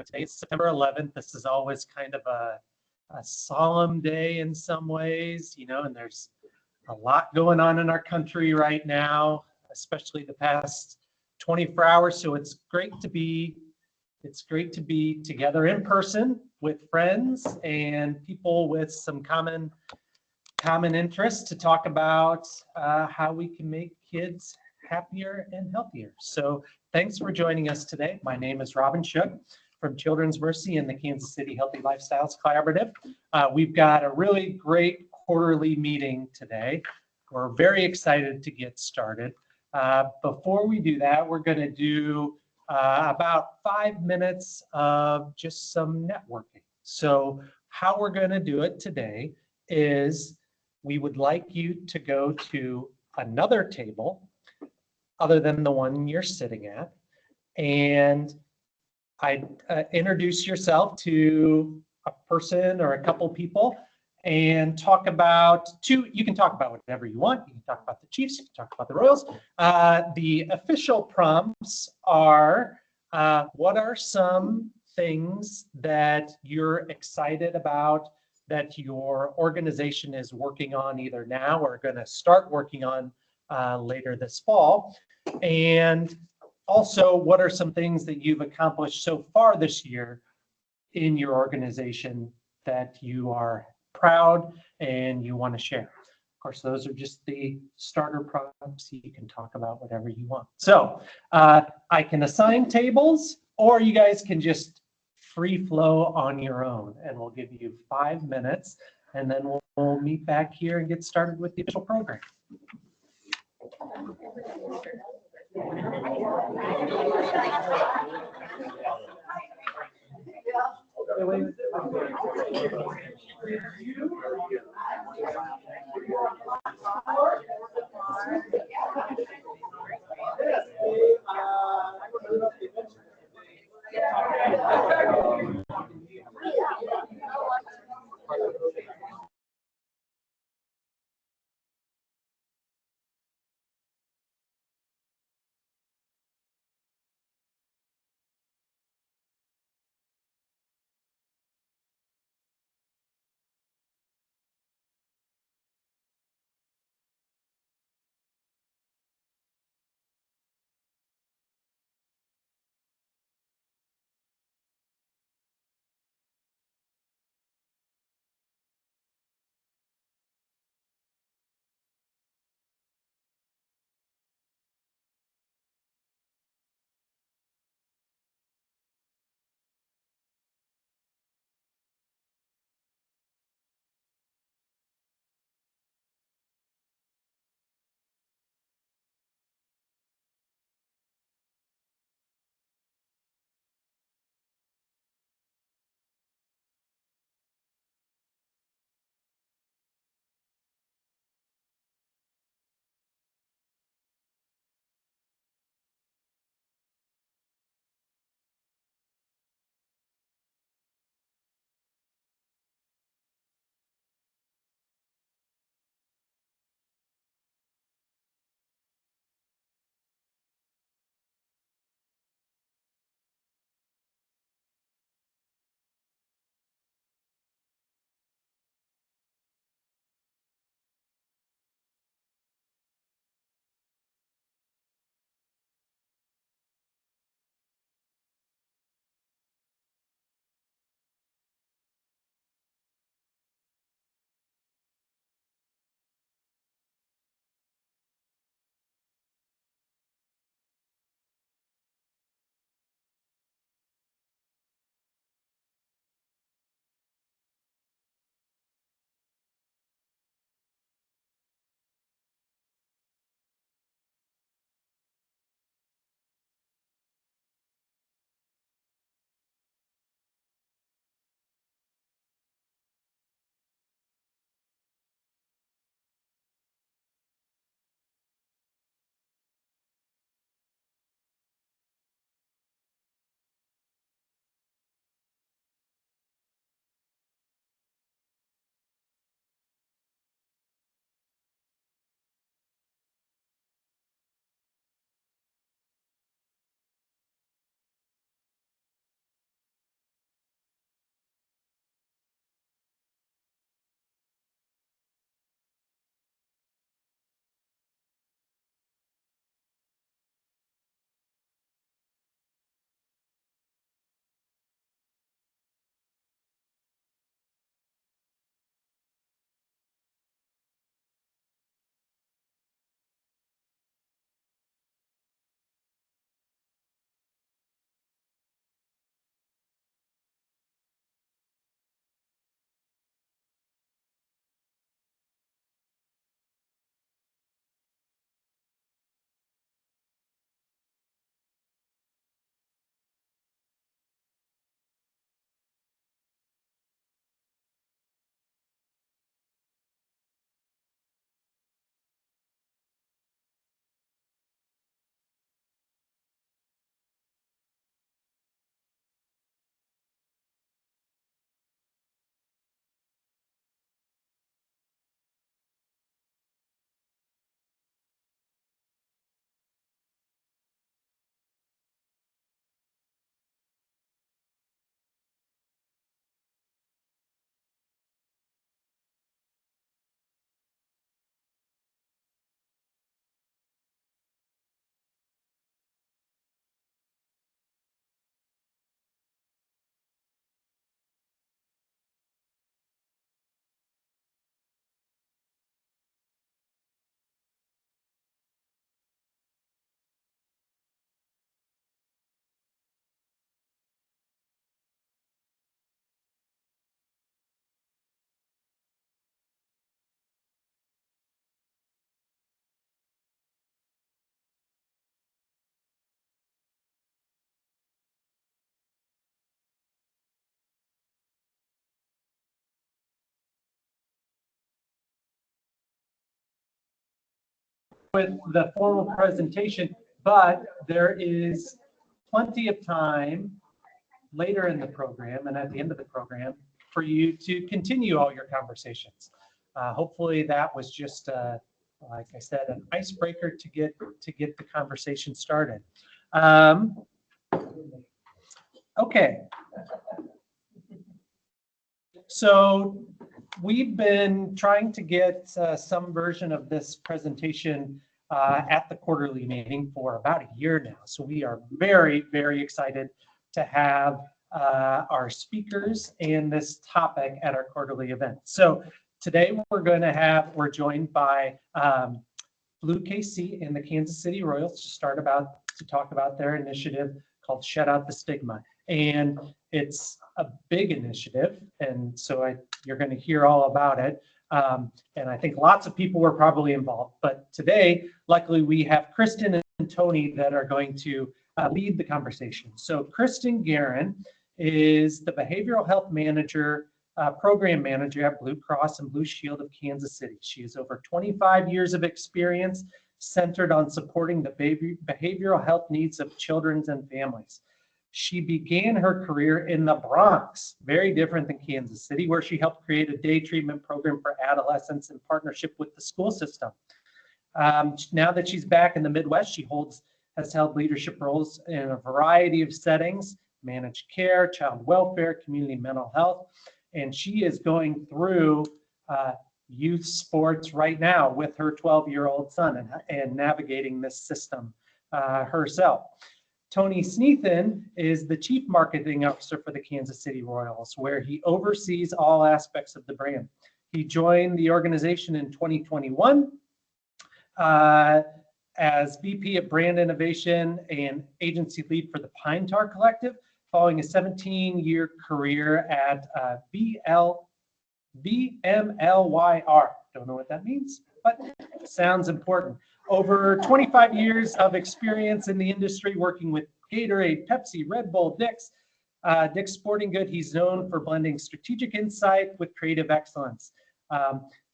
today's September 11th. This is always kind of a solemn day in some ways, and there's a lot going on in our country right now, especially the past 24 hours. So it's great to be together in person with friends and people with some common interests to talk about how we can make kids happier and healthier. So thanks for joining us today. My name is Robin Shook from Children's Mercy and the Kansas City Healthy Lifestyles Collaborative. We've got a really great quarterly meeting today. We're very excited to get started. Before we do that, we're going to do about 5 minutes of just some networking. So how we're going to do it today is we would like you to go to another table other than the one you're sitting at, and introduce yourself to a person or a couple people and talk about you can talk about whatever you want. You can talk about the Chiefs, you can talk about the Royals. The official prompts are, what are some things that you're excited about that your organization is working on either now or going to start working on later this fall? And also, what are some things that you've accomplished so far this year in your organization that you are proud and you want to share? Of course, those are just the starter prompts. You can talk about whatever you want. So I can assign tables, or you guys can just free flow on your own, and we'll give you 5 minutes, and then we'll meet back here and get started with the official program. with the formal presentation, but there is plenty of time later in the program and at the end of the program for you to continue all your conversations. Hopefully that was just, like I said, an icebreaker to get the conversation started. Okay. So we've been trying to get some version of this presentation at the quarterly meeting for about a year now. So we are very, very excited to have our speakers and this topic at our quarterly event. So today we're joined by Blue KC and the Kansas City Royals to talk about their initiative called Shut Out the Stigma. And it's a big initiative, and so you're going to hear all about it. And I think lots of people were probably involved. But today, luckily, we have Kristin and Tony that are going to lead the conversation. So Kristin Gernon is the Behavioral Health Manager, Program Manager at Blue Cross and Blue Shield of Kansas City. She has over 25 years of experience centered on supporting the behavioral health needs of children and families. She began her career in the Bronx, very different than Kansas City, where she helped create a day treatment program for adolescents in partnership with the school system. Now that she's back in the Midwest, she has held leadership roles in a variety of settings: managed care, child welfare, community mental health, and she is going through youth sports right now with her 12-year-old son and navigating this system herself. Tony Snethen is the Chief Marketing Officer for the Kansas City Royals, where he oversees all aspects of the brand. He joined the organization in 2021 as VP of Brand Innovation and Agency Lead for the Pine Tar Collective, following a 17-year career at BMLYR. Don't know what that means, but sounds important. Over 25 years of experience in the industry working with Gatorade, Pepsi, Red Bull, Dick's Sporting Goods. He's known for blending strategic insight with creative excellence.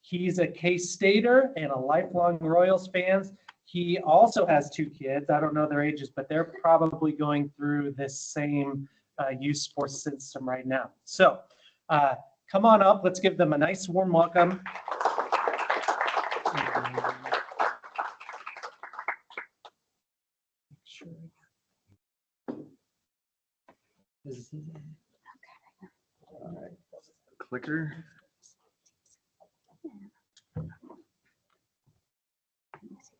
He's a K-Stater and a lifelong Royals fan. He also has 2 kids. I don't know their ages, but they're probably going through this same youth sports system right now. So come on up. Let's give them a nice warm welcome. All right. Clicker.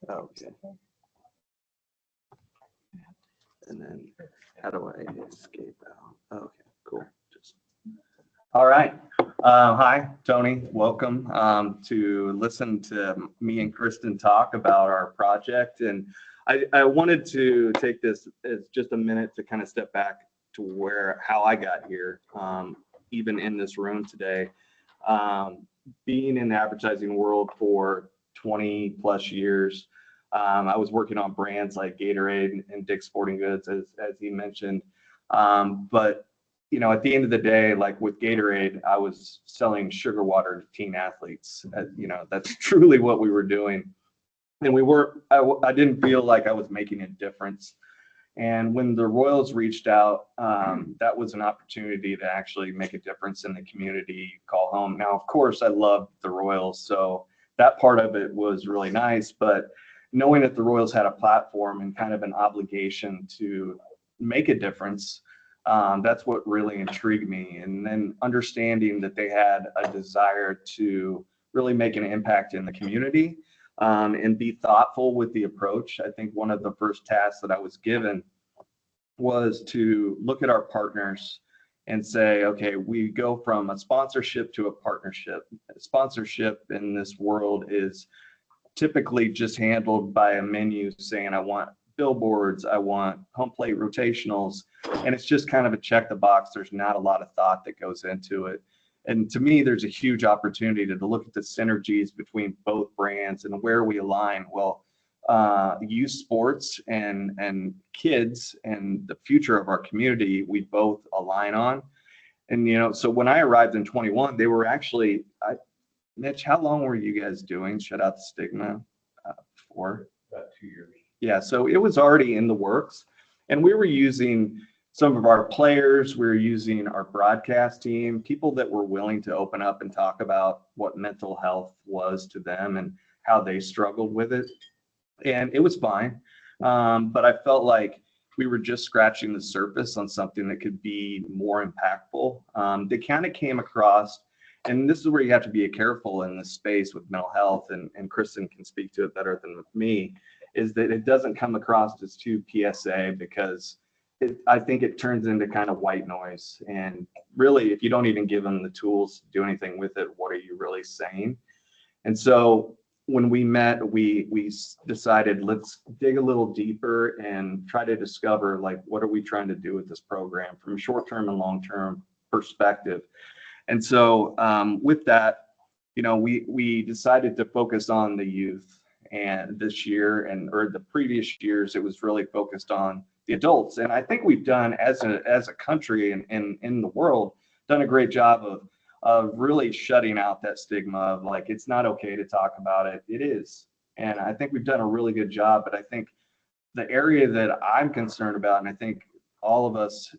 Okay. And then how do I escape out? Okay, cool. All right. Hi, Tony. Welcome to listen to me and Kristin talk about our project. And I wanted to take this as just a minute to kind of step back to how I got here, even in this room today. Being in the advertising world for 20 plus years, I was working on brands like Gatorade and Dick's Sporting Goods, as he mentioned. But you know, at the end of the day, like with Gatorade, I was selling sugar water to teen athletes. You know, that's truly what we were doing. And I didn't feel like I was making a difference. And when the Royals reached out, that was an opportunity to actually make a difference in the community, call home. Now, of course, I loved the Royals, so that part of it was really nice. But knowing that the Royals had a platform and kind of an obligation to make a difference, that's what really intrigued me. And then understanding that they had a desire to really make an impact in the community and be thoughtful with the approach. I think one of the first tasks that I was given was to look at our partners and say, okay, we go from a sponsorship to a partnership. Sponsorship in this world is typically just handled by a menu saying, I want billboards, I want home plate rotationals, and it's just kind of a check the box. There's not a lot of thought that goes into it. And to me, there's a huge opportunity to look at the synergies between both brands and where we align. Well, youth sports and kids and the future of our community, we both align on. And, you know, so when I arrived in 21, they were actually, Mitch, how long were you guys doing Shut Out the Stigma? for? About 2 years. Yeah, so it was already in the works, and we were using some of our players, we were using our broadcast team, people that were willing to open up and talk about what mental health was to them and how they struggled with it. And it was fine. But I felt like we were just scratching the surface on something that could be more impactful. They kind of came across, and this is where you have to be careful in this space with mental health, and Kristin can speak to it better than me, is that it doesn't come across as too PSA, because I think it turns into kind of white noise. And really, if you don't even give them the tools to do anything with it, what are you really saying? And so when we met, we decided, let's dig a little deeper and try to discover, like, what are we trying to do with this program from a short-term and long-term perspective. And so with that, you know, we decided to focus on the youth. And this year, or the previous years, it was really focused on the adults. And I think we've done, as a country and in the world, done a great job of really shutting out that stigma of, like, it's not okay to talk about it. It is. And I think we've done a really good job. But I think the area that I'm concerned about, and I think all of us,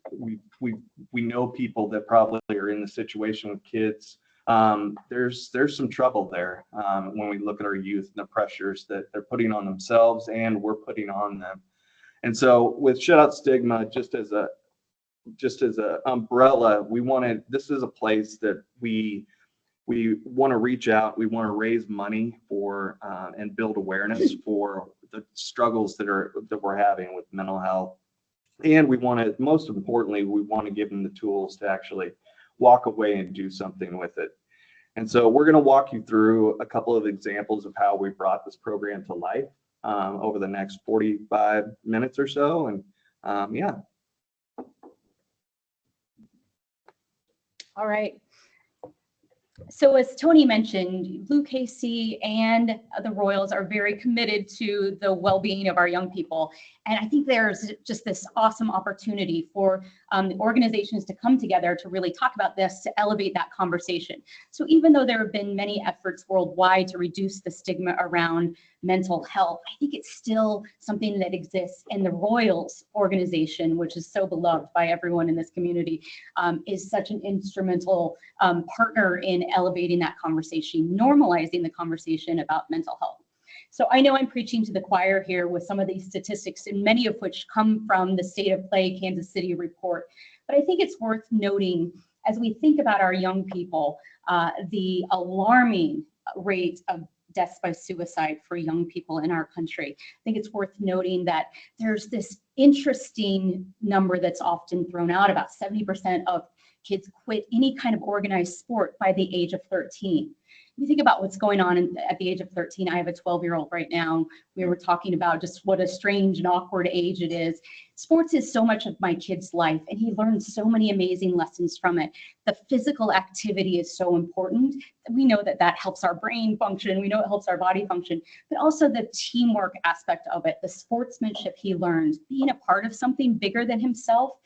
we know people that probably are in the situation with kids. There's some trouble there when we look at our youth and the pressures that they're putting on themselves and we're putting on them. And so with Shut Out Stigma, just as a umbrella, this is a place that we want to reach out. We want to raise money for and build awareness for the struggles that we're having with mental health. And most importantly, we want to give them the tools to actually walk away and do something with it. And so we're going to walk you through a couple of examples of how we brought this program to life over the next 45 minutes or so. And yeah. All right. So as Tony mentioned, Blue KC and the Royals are very committed to the well-being of our young people. And I think there's just this awesome opportunity for the organizations to come together to really talk about this, to elevate that conversation. So even though there have been many efforts worldwide to reduce the stigma around mental health, I think it's still something that exists. And the Royals organization, which is so beloved by everyone in this community, is such an instrumental partner in elevating that conversation, normalizing the conversation about mental health. So I know I'm preaching to the choir here with some of these statistics, and many of which come from the State of Play Kansas City report. But I think it's worth noting, as we think about our young people, the alarming rate of deaths by suicide for young people in our country. I think it's worth noting that there's this interesting number that's often thrown out. About 70% of kids quit any kind of organized sport by the age of 13. If you think about what's going on at the age of 13, I have a 12-year-old right now. We were talking about just what a strange and awkward age it is. Sports is so much of my kid's life, and he learns so many amazing lessons from it. The physical activity is so important. We know that that helps our brain function. We know it helps our body function, but also the teamwork aspect of it, the sportsmanship he learns, being a part of something bigger than himself.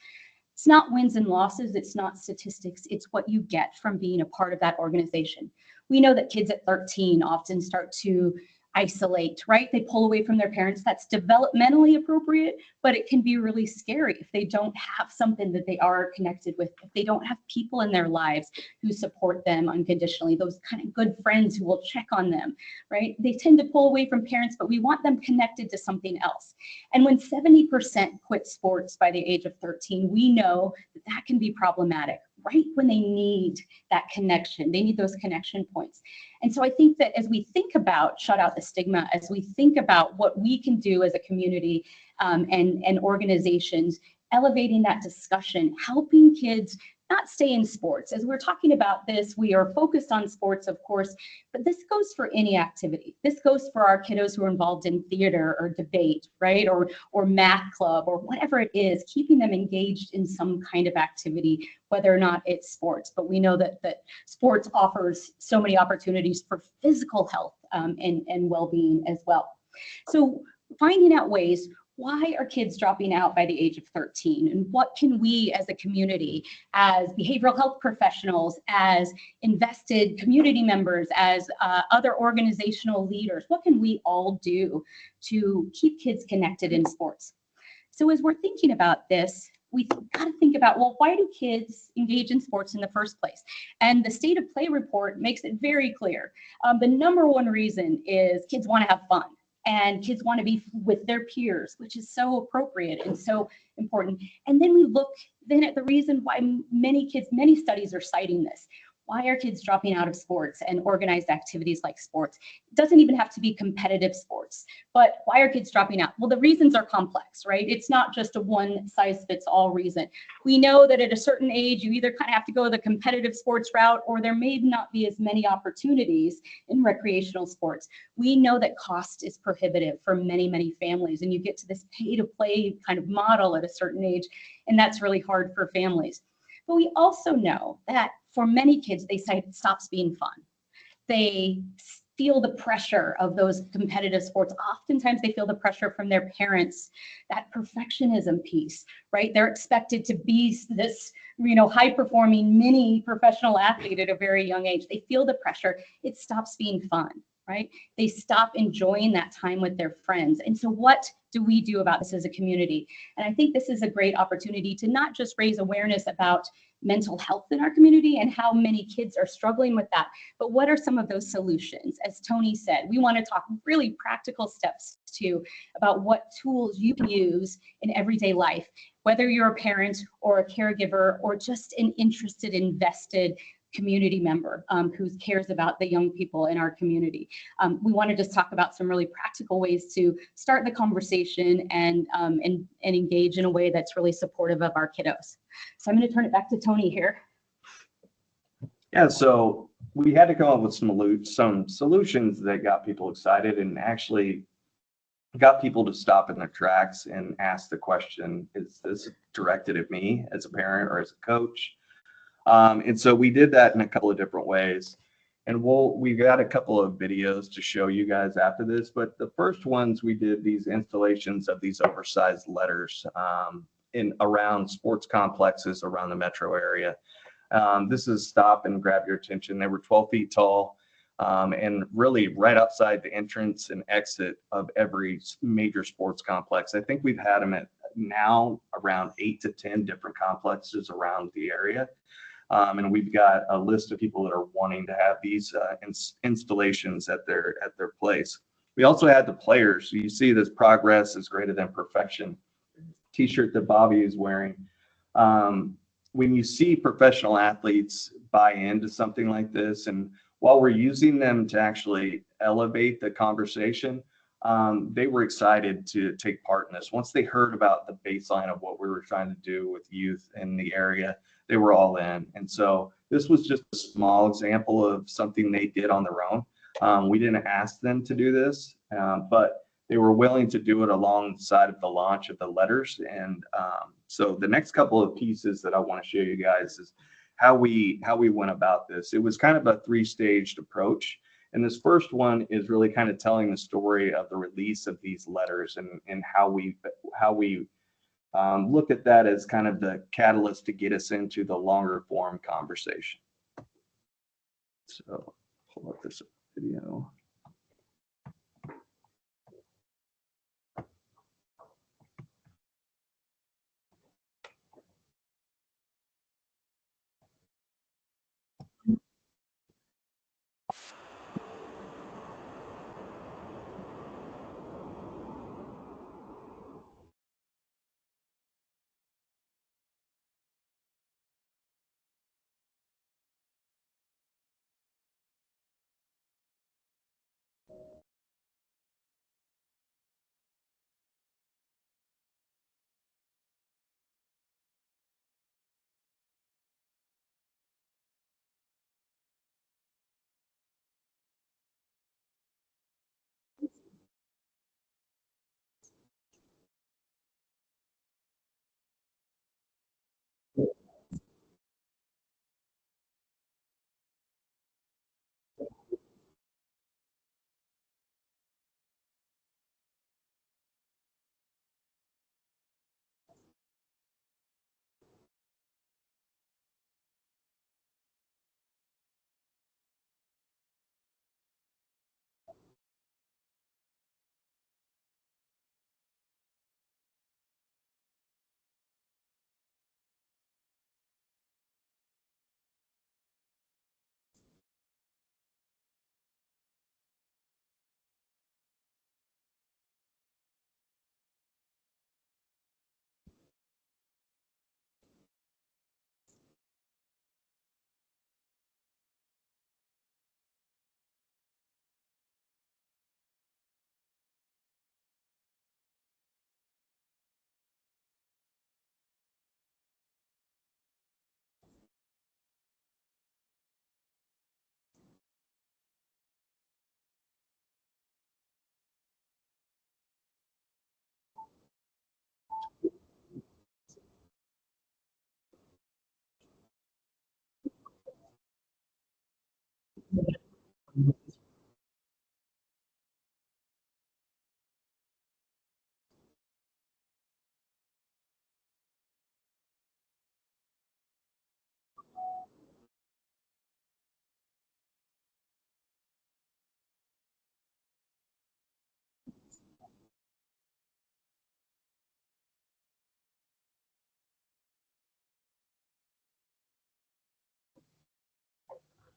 It's not wins and losses, it's not statistics, it's what you get from being a part of that organization. We know that kids at 13 often start to isolate, right? They pull away from their parents. That's developmentally appropriate, but it can be really scary if they don't have something that they are connected with, if they don't have people in their lives who support them unconditionally, those kind of good friends who will check on them, right? They tend to pull away from parents, but we want them connected to something else. And when 70% quit sports by the age of 13, we know that that can be problematic, right when they need that connection. They need those connection points. And so I think that as we think about Shut Out the Stigma, as we think about what we can do as a community and organizations, elevating that discussion, helping kids not stay in sports. As we're talking about this, we are focused on sports, of course, but this goes for any activity. This goes for our kiddos who are involved in theater or debate, right? Or math club or whatever it is, keeping them engaged in some kind of activity, whether or not it's sports. But we know that sports offers so many opportunities for physical health and well-being as well. So finding out ways, why are kids dropping out by the age of 13? And what can we as a community, as behavioral health professionals, as invested community members, as other organizational leaders, what can we all do to keep kids connected in sports? So as we're thinking about this, we got to think about, well, why do kids engage in sports in the first place? And the State of Play report makes it very clear. The number one reason is kids want to have fun. And kids want to be with their peers, which is so appropriate and so important. And then we look then at the reason why many kids, many studies are citing this. Why are kids dropping out of sports and organized activities like sports? It doesn't even have to be competitive sports, but why are kids dropping out? Well, the reasons are complex, right? It's not just a one size fits all reason. We know that at a certain age, you either kind of have to go the competitive sports route, or there may not be as many opportunities in recreational sports. We know that cost is prohibitive for many, many families, and you get to this pay to play kind of model at a certain age, and that's really hard for families. But we also know that for many kids, they say it stops being fun. They feel the pressure of those competitive sports. Oftentimes they feel the pressure from their parents, that perfectionism piece, right? They're expected to be this, high performing mini professional athlete at a very young age. They feel the pressure. It stops being fun, right? They stop enjoying that time with their friends. And so what do we do about this as a community? And I think this is a great opportunity to not just raise awareness about mental health in our community and how many kids are struggling with that, but what are some of those solutions? As Tony said, we want to talk really practical steps too about what tools you can use in everyday life, whether you're a parent or a caregiver or just an interested, invested community member who cares about the young people in our community. We want to just talk about some really practical ways to start the conversation and engage in a way that's really supportive of our kiddos. So I'm going to turn it back to Tony here. Yeah, so we had to come up with some solutions that got people excited and actually got people to stop in their tracks and ask the question, is this directed at me as a parent or as a coach? And so we did that in a couple of different ways. And we got a couple of videos to show you guys after this, but the first ones we did these installations of these oversized letters around sports complexes around the metro area. This is stop and grab your attention. They were 12 feet tall and really right outside the entrance and exit of every major sports complex. I think we've had them at now around 8 to 10 different complexes around the area. And we've got a list of people that are wanting to have these installations at their place. We also had the players. So you see this progress is greater than perfection t-shirt that Bobby is wearing. When you see professional athletes buy into something like this, and while we're using them to actually elevate the conversation, they were excited to take part in this. Once they heard about the baseline of what we were trying to do with youth in the area, they were all in. And so this was just a small example of something they did on their own. We didn't ask them to do this, but they were willing to do it alongside of the launch of the letters. And so the next couple of pieces that I want to show you guys is how we went about this. It was kind of a three-staged approach. And this first one is really kind of telling the story of the release of these letters and how we look at that as kind of the catalyst to get us into the longer form conversation. So pull up this video.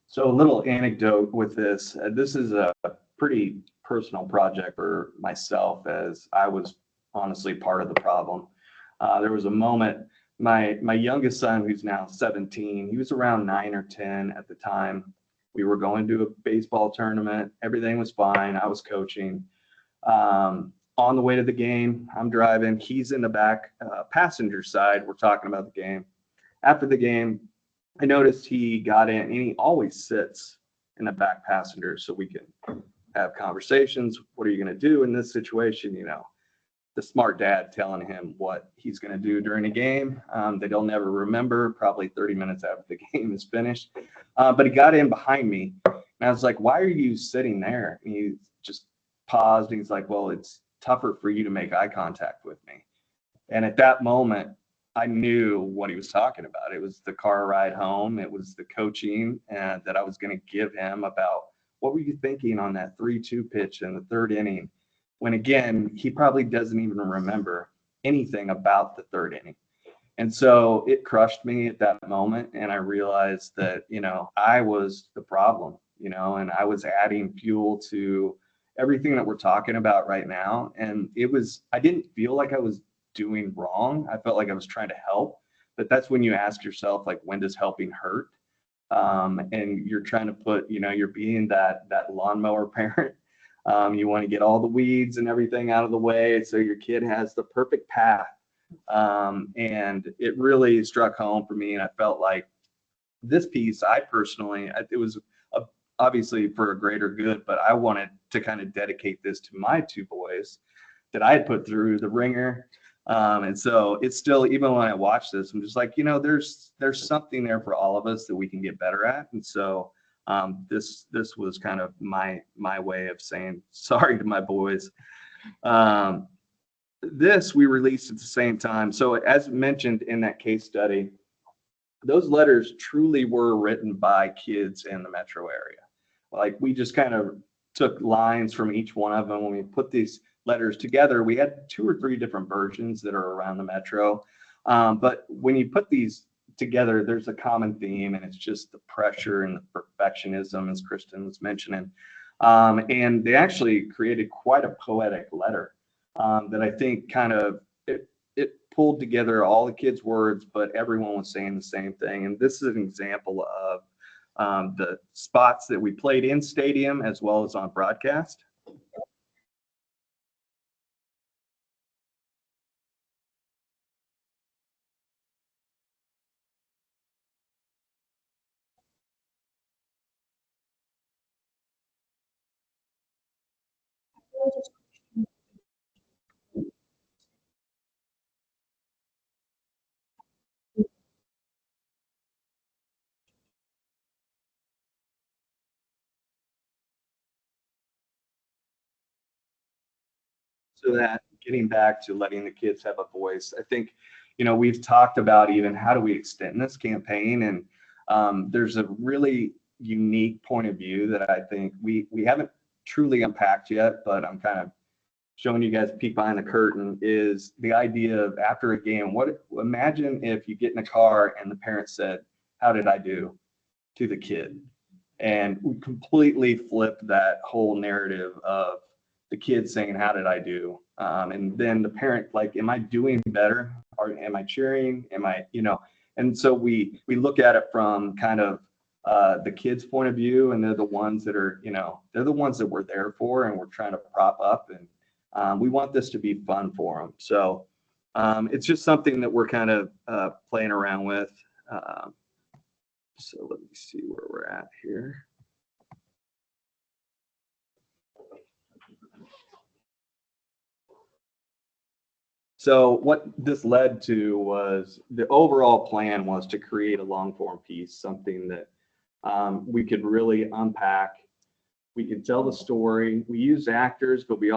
So a little anecdote with this. This is a pretty personal project for myself, as I was honestly part of the problem. There was a moment, my youngest son, who's now 17, he was around 9 or 10 at the time. We were going to a baseball tournament. Everything was fine. I was coaching. On the way to the game, I'm driving. He's in the back passenger side. We're talking about the game. After the game, I noticed he got in, and he always sits in the back passenger so we can have conversations. What are you going to do in this situation? You know, the smart dad telling him what he's going to do during a game that he'll never remember, probably 30 minutes after the game is finished. But he got in behind me, and I was like, why are you sitting there? And he just paused, and he's like, well, it's tougher for you to make eye contact with me. And at that moment, I knew what he was talking about. It was the car ride home. It was the coaching that I was going to give him about what were you thinking on that 3-2 pitch in the third inning, when again, he probably doesn't even remember anything about the third inning. And so it crushed me at that moment. And I realized that, you know, I was the problem, you know, and I was adding fuel to everything that we're talking about right now. And I didn't feel like I was doing wrong. I felt like I was trying to help, but that's when you ask yourself, like, when does helping hurt? And you're trying to put, you know, you're being that lawnmower parent. You want to get all the weeds and everything out of the way so your kid has the perfect path. And it really struck home for me. And I felt like this piece, it was obviously for a greater good, but I wanted to kind of dedicate this to my two boys that I had put through the ringer. And so it's still, even when I watch this, I'm just like, you know, there's something there for all of us that we can get better at. And so this was kind of my way of saying sorry to my boys. This we released at the same time. So as mentioned in that case study, those letters truly were written by kids in the metro area. Like, we just kind of took lines from each one of them. When we put these letters together, we had 2 or 3 different versions that are around the metro. But when you put these together, there's a common theme, and it's just the pressure and the perfectionism, as Kristin was mentioning. And they actually created quite a poetic letter that I think kind of, it pulled together all the kids' words, but everyone was saying the same thing. And this is an example of the spots that we played in stadium as well as on broadcast. So that, getting back to letting the kids have a voice, I think, you know, we've talked about even how do we extend this campaign, and there's a really unique point of view that I think we haven't truly unpacked yet, but I'm kind of showing you guys a peek behind the curtain, is the idea of after a game, imagine if you get in a car and the parent said, "How did I do?" to the kid. And we completely flipped that whole narrative of the kid saying, "How did I do?" And then the parent, like, "Am I doing better? Or am I cheering? Am I, you know?" And so we look at it from kind of the kids' point of view, and they're the ones that are, you know, they're the ones that we're there for, and we're trying to prop up, and we want this to be fun for them. So it's just something that we're kind of playing around with. So let me see where we're at here. So what this led to was, the overall plan was to create a long form piece, something that we could really unpack. We could tell the story. We used actors, but we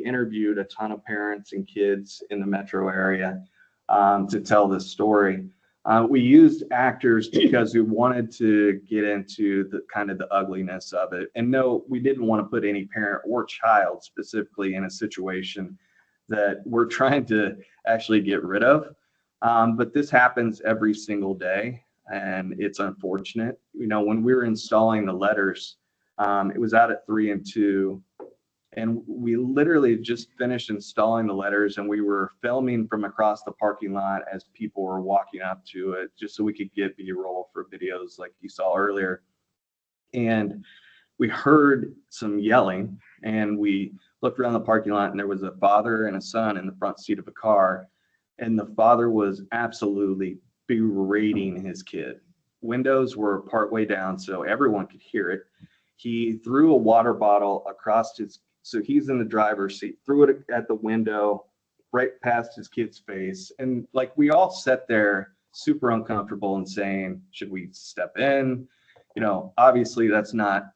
interviewed a ton of parents and kids in the metro area to tell this story. We used actors because we wanted to get into the kind of the ugliness of it. And no, we didn't want to put any parent or child specifically in a situation that we're trying to actually get rid of. But this happens every single day, and it's unfortunate. You know, when we were installing the letters, it was out at 3 and 2, and we literally just finished installing the letters, and we were filming from across the parking lot as people were walking up to it, just so we could get B-roll for videos like you saw earlier. And we heard some yelling, and we looked around the parking lot, and there was a father and a son in the front seat of a car, and the father was absolutely berating his kid. Windows were partway down, so everyone could hear it. He threw a water bottle across so he's in the driver's seat, threw it at the window right past his kid's face. And like, we all sat there super uncomfortable and saying, should we step in? You know, obviously that's not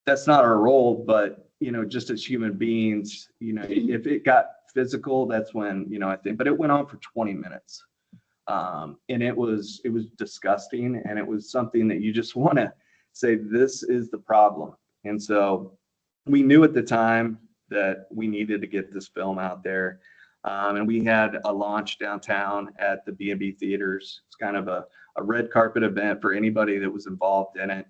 our role, but you know, just as human beings, you know, if it got physical, that's when, you know, I think, but it went on for 20 minutes. And it was disgusting, and it was something that you just want to say, this is the problem. And so we knew at the time that we needed to get this film out there. And we had a launch downtown at the B&B theaters. It's kind of a red carpet event for anybody that was involved in it.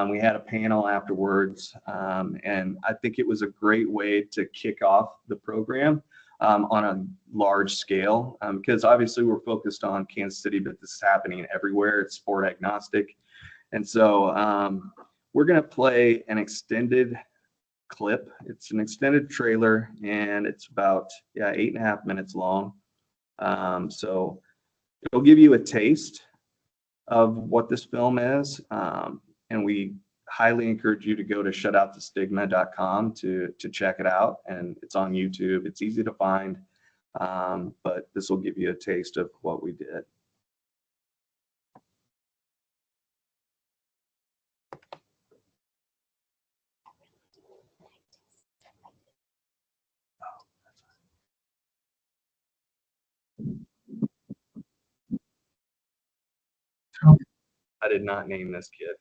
We had a panel afterwards, and I think it was a great way to kick off the program on a large scale, because obviously we're focused on Kansas City, but this is happening everywhere. It's sport agnostic. And so we're going to play an extended clip. It's an extended trailer, and it's about 8.5 minutes long. So it'll give you a taste of what this film is. And we highly encourage you to go to shutouttostigma.com to check it out. And it's on YouTube. It's easy to find, but this will give you a taste of what we did. I did not name this kid.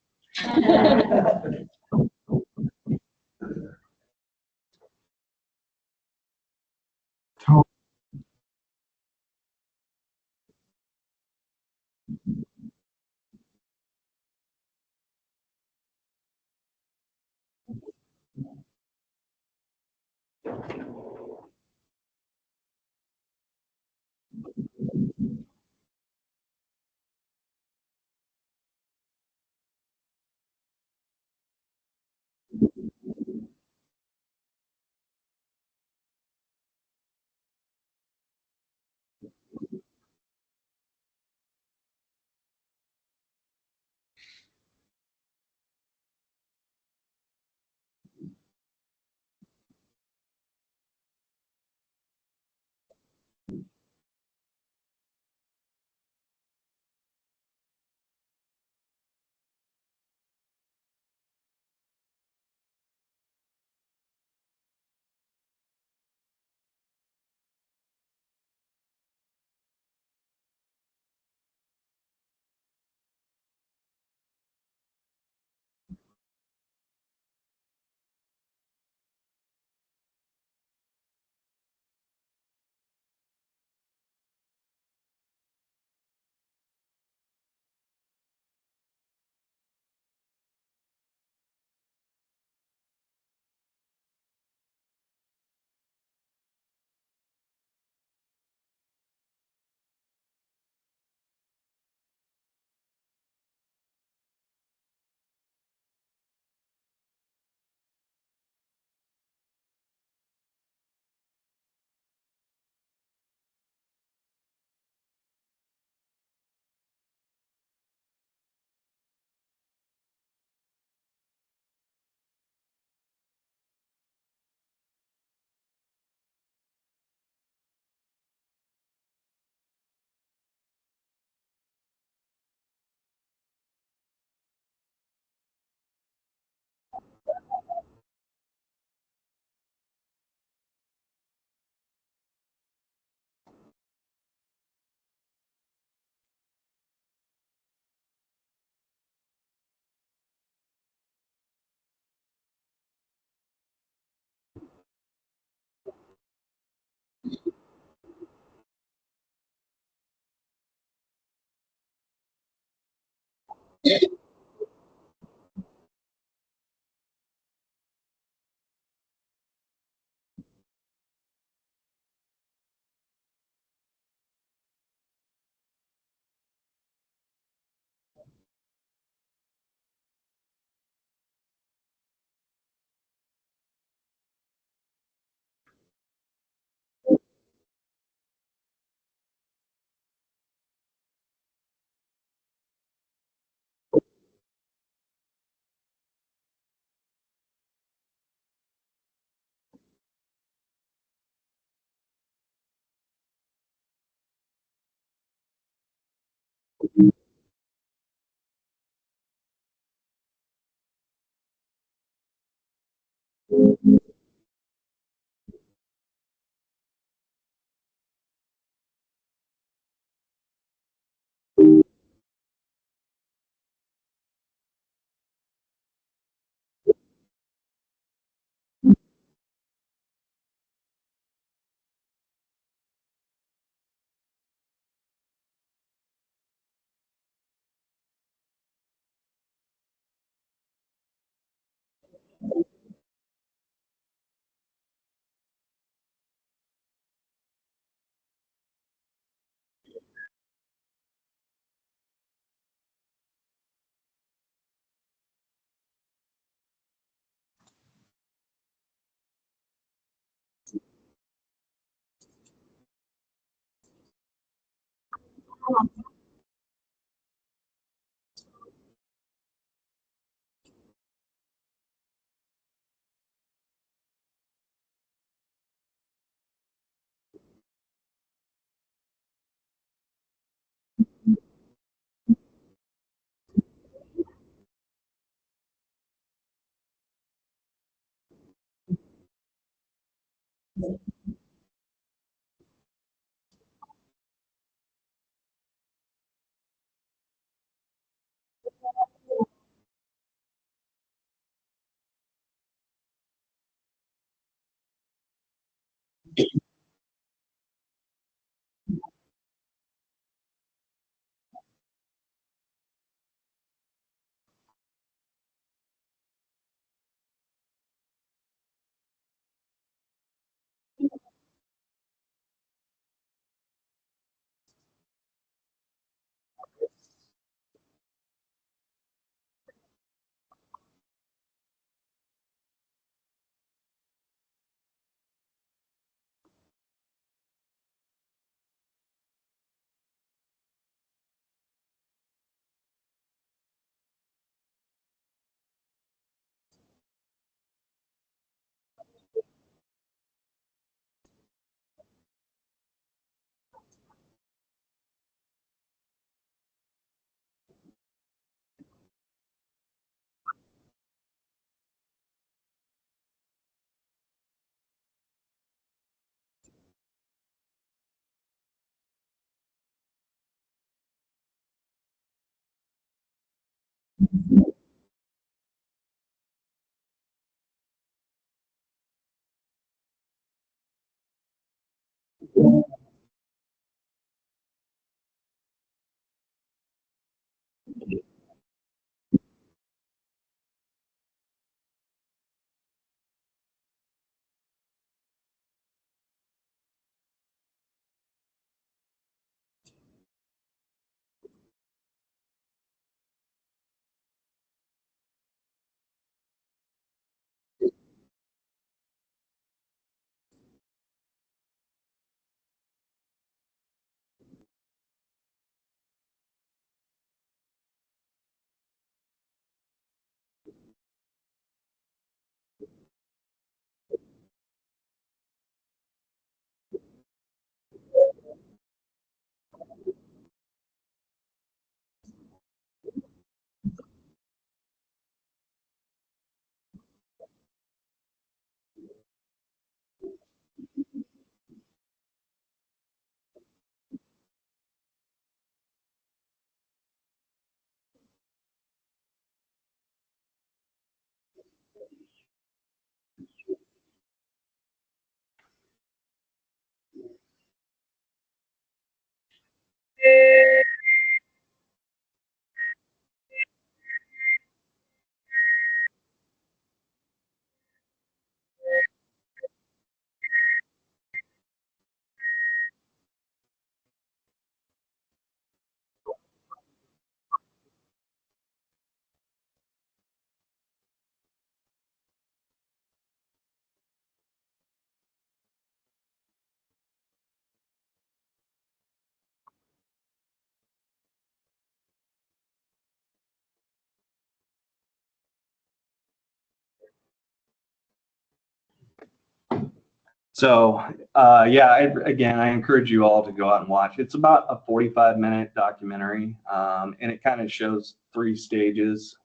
So again, I encourage you all to go out and watch. It's about a 45-minute documentary, and it kind of shows 3 stages,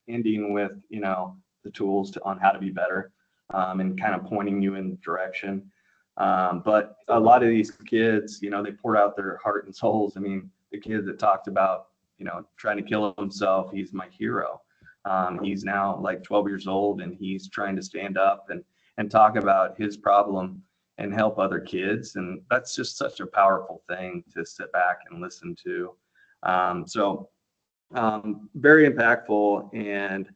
ending with, the tools on how to be better, and kind of pointing you in the direction. But a lot of these kids, they poured out their heart and souls. I mean, the kid that talked about, trying to kill himself, he's my hero. He's now like 12 years old, and he's trying to stand up and talk about his problem and help other kids. And that's just such a powerful thing to sit back and listen to. Very impactful. And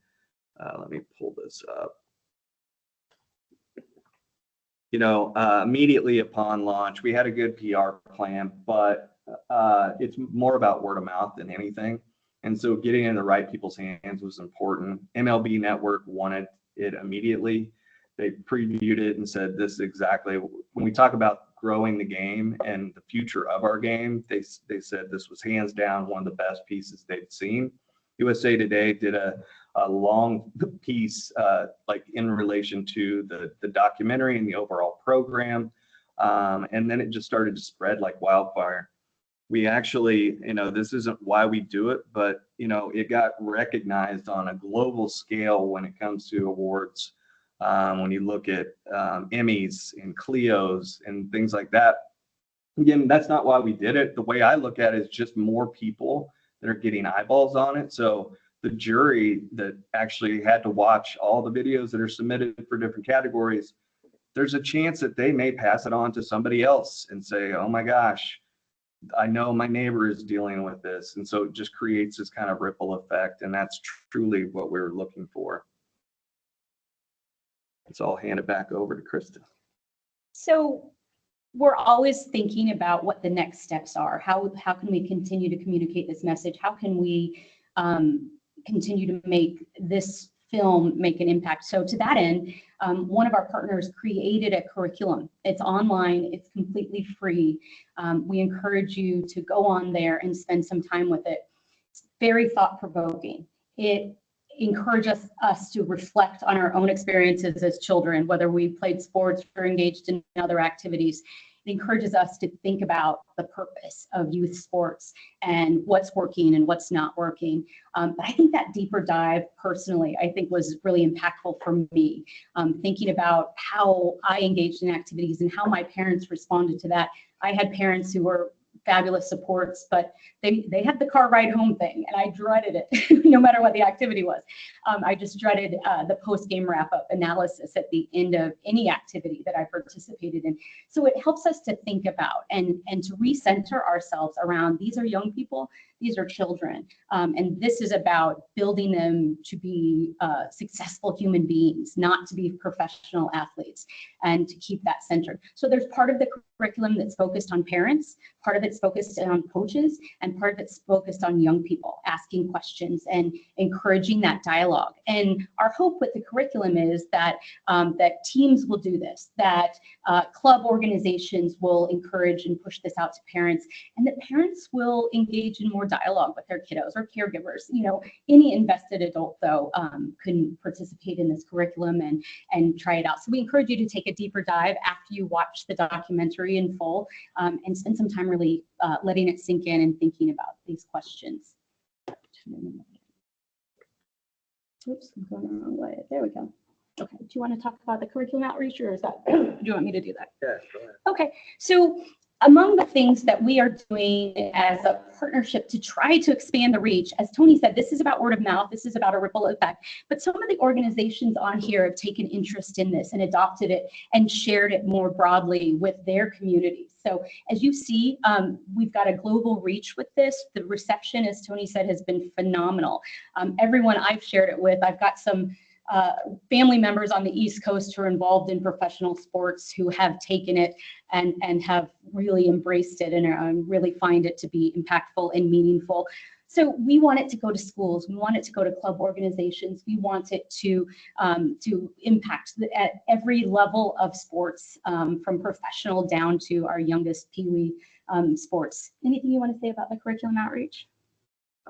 let me pull this up. Immediately upon launch, we had a good PR plan, but it's more about word of mouth than anything. And so getting in the right people's hands was important. MLB Network wanted it immediately. They previewed it and said, this is exactly, when we talk about growing the game and the future of our game, they said this was hands down one of the best pieces they'd seen. USA Today did a long piece like in relation to the documentary and the overall program. And then it just started to spread like wildfire. We actually, this isn't why we do it, but, it got recognized on a global scale when it comes to awards. When you look at Emmys and Clios and things like that. Again, that's not why we did it. The way I look at it is just more people that are getting eyeballs on it. So the jury that actually had to watch all the videos that are submitted for different categories, there's a chance that they may pass it on to somebody else and say, oh my gosh, I know my neighbor is dealing with this. And so it just creates this kind of ripple effect. And that's truly what we're looking for. So I'll hand it back over to Kristin. So we're always thinking about what the next steps are. How can we continue to communicate this message? How can we continue to make this film make an impact? So to that end, one of our partners created a curriculum. It's online, it's completely free. We encourage you to go on there and spend some time with it. It's very thought-provoking. It encourages us to reflect on our own experiences as children, whether we played sports or engaged in other activities. It encourages us to think about the purpose of youth sports and what's working and what's not working. But I think that deeper dive personally, I think was really impactful for me. Thinking about how I engaged in activities and how my parents responded to that. I had parents who were fabulous supports, but they had the car ride home thing, and I dreaded it no matter what the activity was. I just dreaded the post-game wrap-up analysis at the end of any activity that I participated in. So it helps us to think about and to recenter ourselves around, these are young people, these are children, and this is about building them to be successful human beings, not to be professional athletes, and to keep that centered. So there's part of the curriculum that's focused on parents, part of it's focused on coaches, and part of it's focused on young people, asking questions and encouraging that dialogue. And our hope with the curriculum is that that teams will do this, that club organizations will encourage and push this out to parents, and that parents will engage in more dialogue with their kiddos or caregivers. Any invested adult, though, can participate in this curriculum and try it out. So we encourage you to take a deeper dive after you watch the documentary in full, and spend some time really letting it sink in and thinking about these questions. Oops, I'm going the wrong way. There we go. Okay, do you want to talk about the curriculum outreach, or is that, do you want me to do that? Yeah, go ahead. Okay, so among the things that we are doing as a partnership to try to expand the reach, as Tony said, this is about word of mouth, this is about a ripple effect, but some of the organizations on here have taken interest in this and adopted it and shared it more broadly with their communities. So as you see, we've got a global reach with this. The reception, as Tony said, has been phenomenal. Everyone I've shared it with, I've got some family members on the East Coast who are involved in professional sports who have taken it and have really embraced it and really find it to be impactful and meaningful. So we want it to go to schools. We want it to go to club organizations. We want it to impact at every level of sports, from professional down to our youngest peewee sports. Anything you want to say about the curriculum outreach?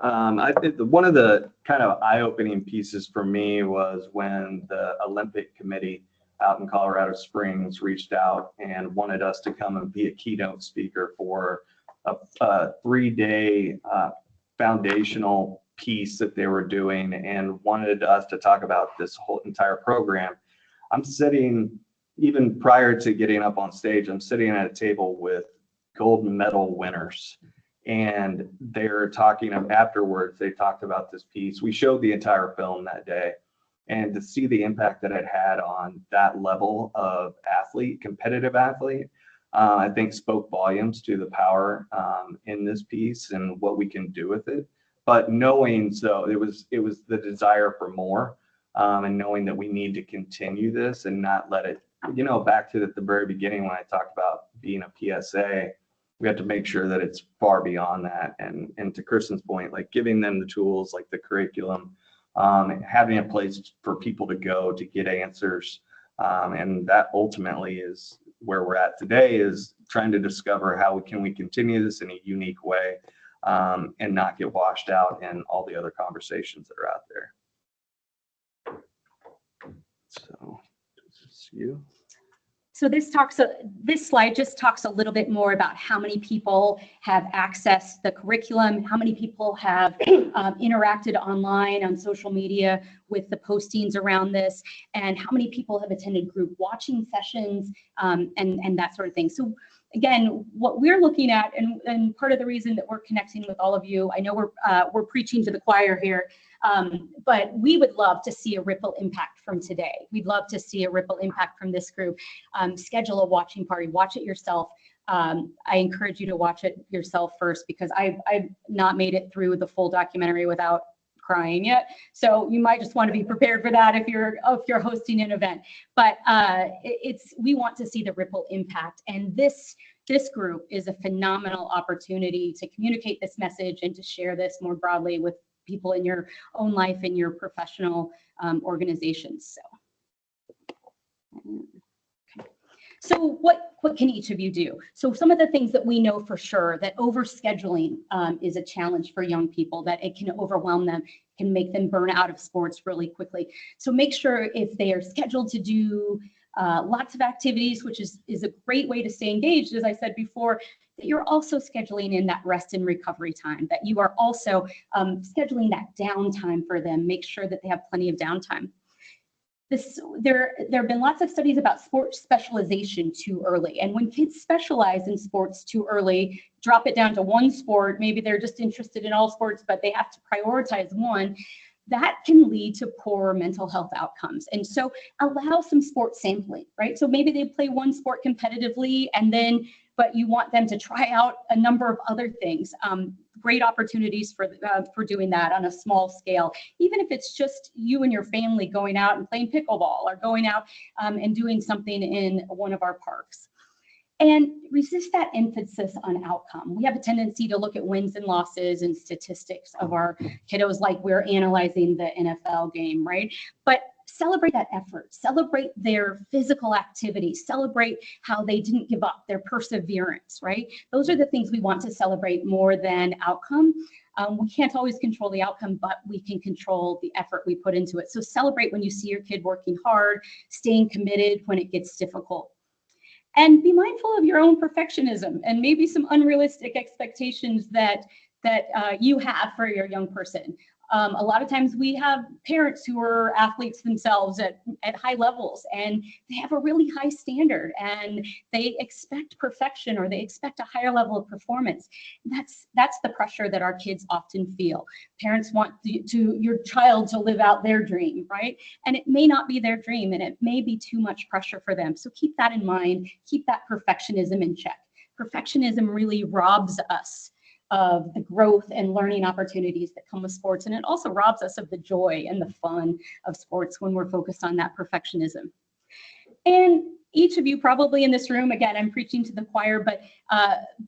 I think one of the kind of eye-opening pieces for me was when the Olympic Committee out in Colorado Springs reached out and wanted us to come and be a keynote speaker for a 3-day foundational piece that they were doing, and wanted us to talk about this whole entire program. I'm sitting, even prior to getting up on stage, I'm sitting at a table with gold medal winners, and they're talking afterwards. They talked about this piece. We showed the entire film that day, and to see the impact that it had on that level of athlete, competitive athlete, I think spoke volumes to the power in this piece and what we can do with it. But knowing, so it was the desire for more, and knowing that we need to continue this and not let it, back to the very beginning when I talked about being a PSA, we have to make sure that it's far beyond that. And to Kristin's point, like giving them the tools, like the curriculum, having a place for people to go to get answers. And that ultimately is where we're at today, is trying to discover how can we continue this in a unique way, and not get washed out in all the other conversations that are out there. So this is you. So this slide just talks a little bit more about how many people have accessed the curriculum, how many people have interacted online on social media with the postings around this, and how many people have attended group watching sessions, and that sort of thing. So again, what we're looking at, and part of the reason that we're connecting with all of you, I know we're preaching to the choir here, but we would love to see a ripple impact from today. We'd love to see a ripple impact from this group. Schedule a watching party, watch it yourself. I encourage you to watch it yourself first, because I've not made it through the full documentary without crying yet. So you might just want to be prepared for that if you're hosting an event. But we want to see the ripple impact, and this group is a phenomenal opportunity to communicate this message and to share this more broadly with people in your own life and your professional organizations. So what can each of you do? So some of the things that we know for sure, that overscheduling is a challenge for young people, that it can overwhelm them, can make them burn out of sports really quickly. So make sure if they are scheduled to do lots of activities, which is a great way to stay engaged, as I said before, that you're also scheduling in that rest and recovery time, that you are also scheduling that downtime for them. Make sure that they have plenty of downtime. There have been lots of studies about sports specialization too early. And when kids specialize in sports too early, drop it down to one sport, maybe they're just interested in all sports, but they have to prioritize one, that can lead to poor mental health outcomes. And so allow some sport sampling, right? So maybe they play one sport competitively, but you want them to try out a number of other things. Great opportunities for doing that on a small scale, even if it's just you and your family going out and playing pickleball, or going out and doing something in one of our parks. And resist that emphasis on outcome. We have a tendency to look at wins and losses and statistics of our kiddos like we're analyzing the NFL game, right? But celebrate that effort, celebrate their physical activity, celebrate how they didn't give up, their perseverance, right? Those are the things we want to celebrate more than outcome. We can't always control the outcome, but we can control the effort we put into it. So celebrate when you see your kid working hard, staying committed when it gets difficult. And be mindful of your own perfectionism and maybe some unrealistic expectations that you have for your young person. A lot of times we have parents who are athletes themselves at high levels, and they have a really high standard, and they expect perfection, or they expect a higher level of performance. That's the pressure that our kids often feel. Parents want your child to live out their dream, right? And it may not be their dream, and it may be too much pressure for them. So keep that in mind. Keep that perfectionism in check. Perfectionism really robs us of the growth and learning opportunities that come with sports. And it also robs us of the joy and the fun of sports when we're focused on that perfectionism. And each of you probably in this room, again, I'm preaching to the choir,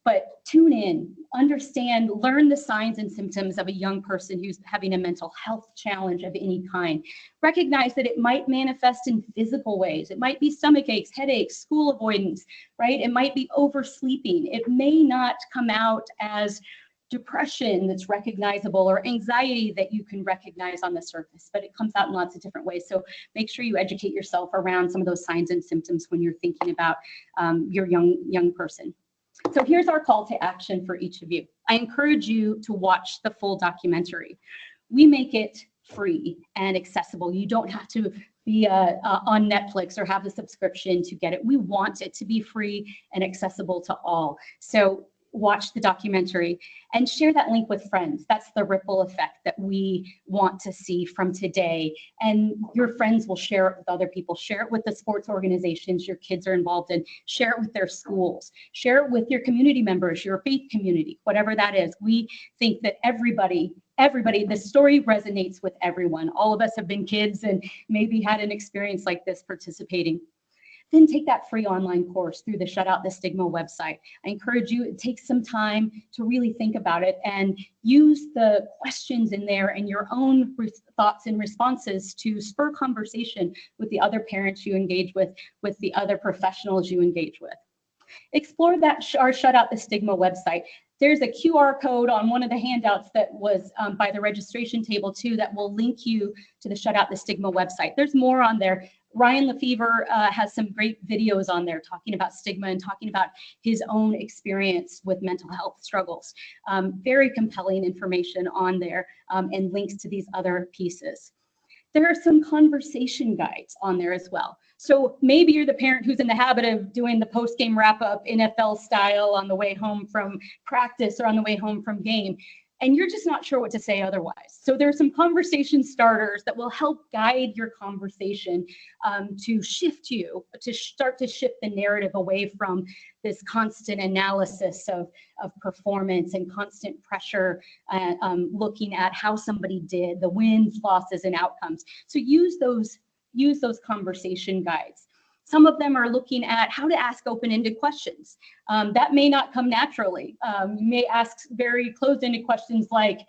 but tune in, understand, learn the signs and symptoms of a young person who's having a mental health challenge of any kind. Recognize that it might manifest in physical ways. It might be stomach aches, headaches, school avoidance, right? It might be oversleeping. It may not come out as depression that's recognizable, or anxiety that you can recognize on the surface, but it comes out in lots of different ways. So make sure you educate yourself around some of those signs and symptoms when you're thinking about your young person. So here's our call to action for each of you. I encourage you to watch the full documentary. We make it free and accessible. You don't have to be on Netflix or have the subscription to get it. We want it to be free and accessible to all. So watch the documentary and share that link with friends. That's the ripple effect that we want to see from today. And your friends will share it with other people. Share it with the sports organizations your kids are involved in. Share it with their schools. Share it with your community members, your faith community, whatever that is. We think that everybody, this story resonates with everyone. All of us have been kids and maybe had an experience like this participating. Then take that free online course through the Shut Out the Stigma website. I encourage you to take some time to really think about it and use the questions in there and your own thoughts and responses to spur conversation with the other parents you engage with the other professionals you engage with. Explore that our Shut Out the Stigma website. There's a QR code on one of the handouts that was by the registration table too that will link you to the Shut Out the Stigma website. There's more on there. Ryan Lefevre has some great videos on there talking about stigma and talking about his own experience with mental health struggles. Very compelling information on there and links to these other pieces. There are some conversation guides on there as well. So maybe you're the parent who's in the habit of doing the post-game wrap-up NFL style on the way home from practice or on the way home from game, and you're just not sure what to say otherwise. So there are some conversation starters that will help guide your conversation to start to shift the narrative away from this constant analysis of performance and constant pressure, looking at how somebody did, the wins, losses, and outcomes. So use those conversation guides. Some of them are looking at how to ask open-ended questions. That may not come naturally. You may ask very closed-ended questions like,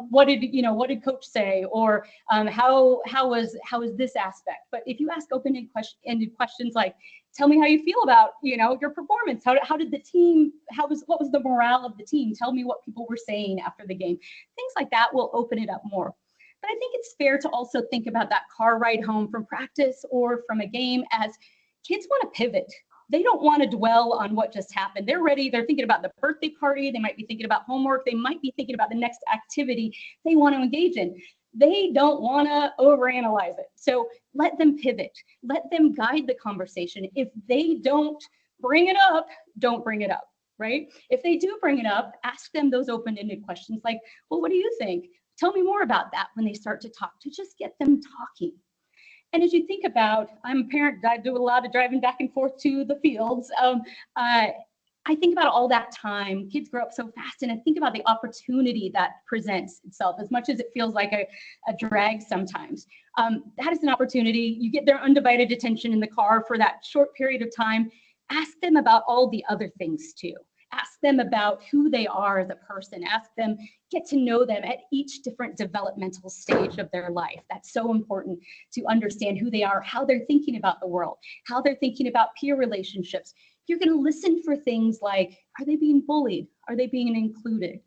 what did coach say? Or how was this aspect? But if you ask open-ended questions like, tell me how you feel about your performance. How did the team? What was the morale of the team? Tell me what people were saying after the game. Things like that will open it up more. But I think it's fair to also think about that car ride home from practice or from a game as kids want to pivot. They don't want to dwell on what just happened. They're ready. They're thinking about the birthday party. They might be thinking about homework. They might be thinking about the next activity they want to engage in. They don't want to overanalyze it. So let them pivot. Let them guide the conversation. If they don't bring it up, don't bring it up, right? If they do bring it up, ask them those open-ended questions like, well, what do you think? Tell me more about that when they start to talk, to just get them talking. And as you think about, I'm a parent, I do a lot of driving back and forth to the fields. I think about all that time. Kids grow up so fast, and I think about the opportunity that presents itself, as much as it feels like a drag sometimes. That is an opportunity. You get their undivided attention in the car for that short period of time. Ask them about all the other things too. Ask them about who they are as a person. Ask them, get to know them at each different developmental stage of their life. That's so important to understand who they are, how they're thinking about the world, how they're thinking about peer relationships. You're going to listen for things like, are they being bullied? Are they being included?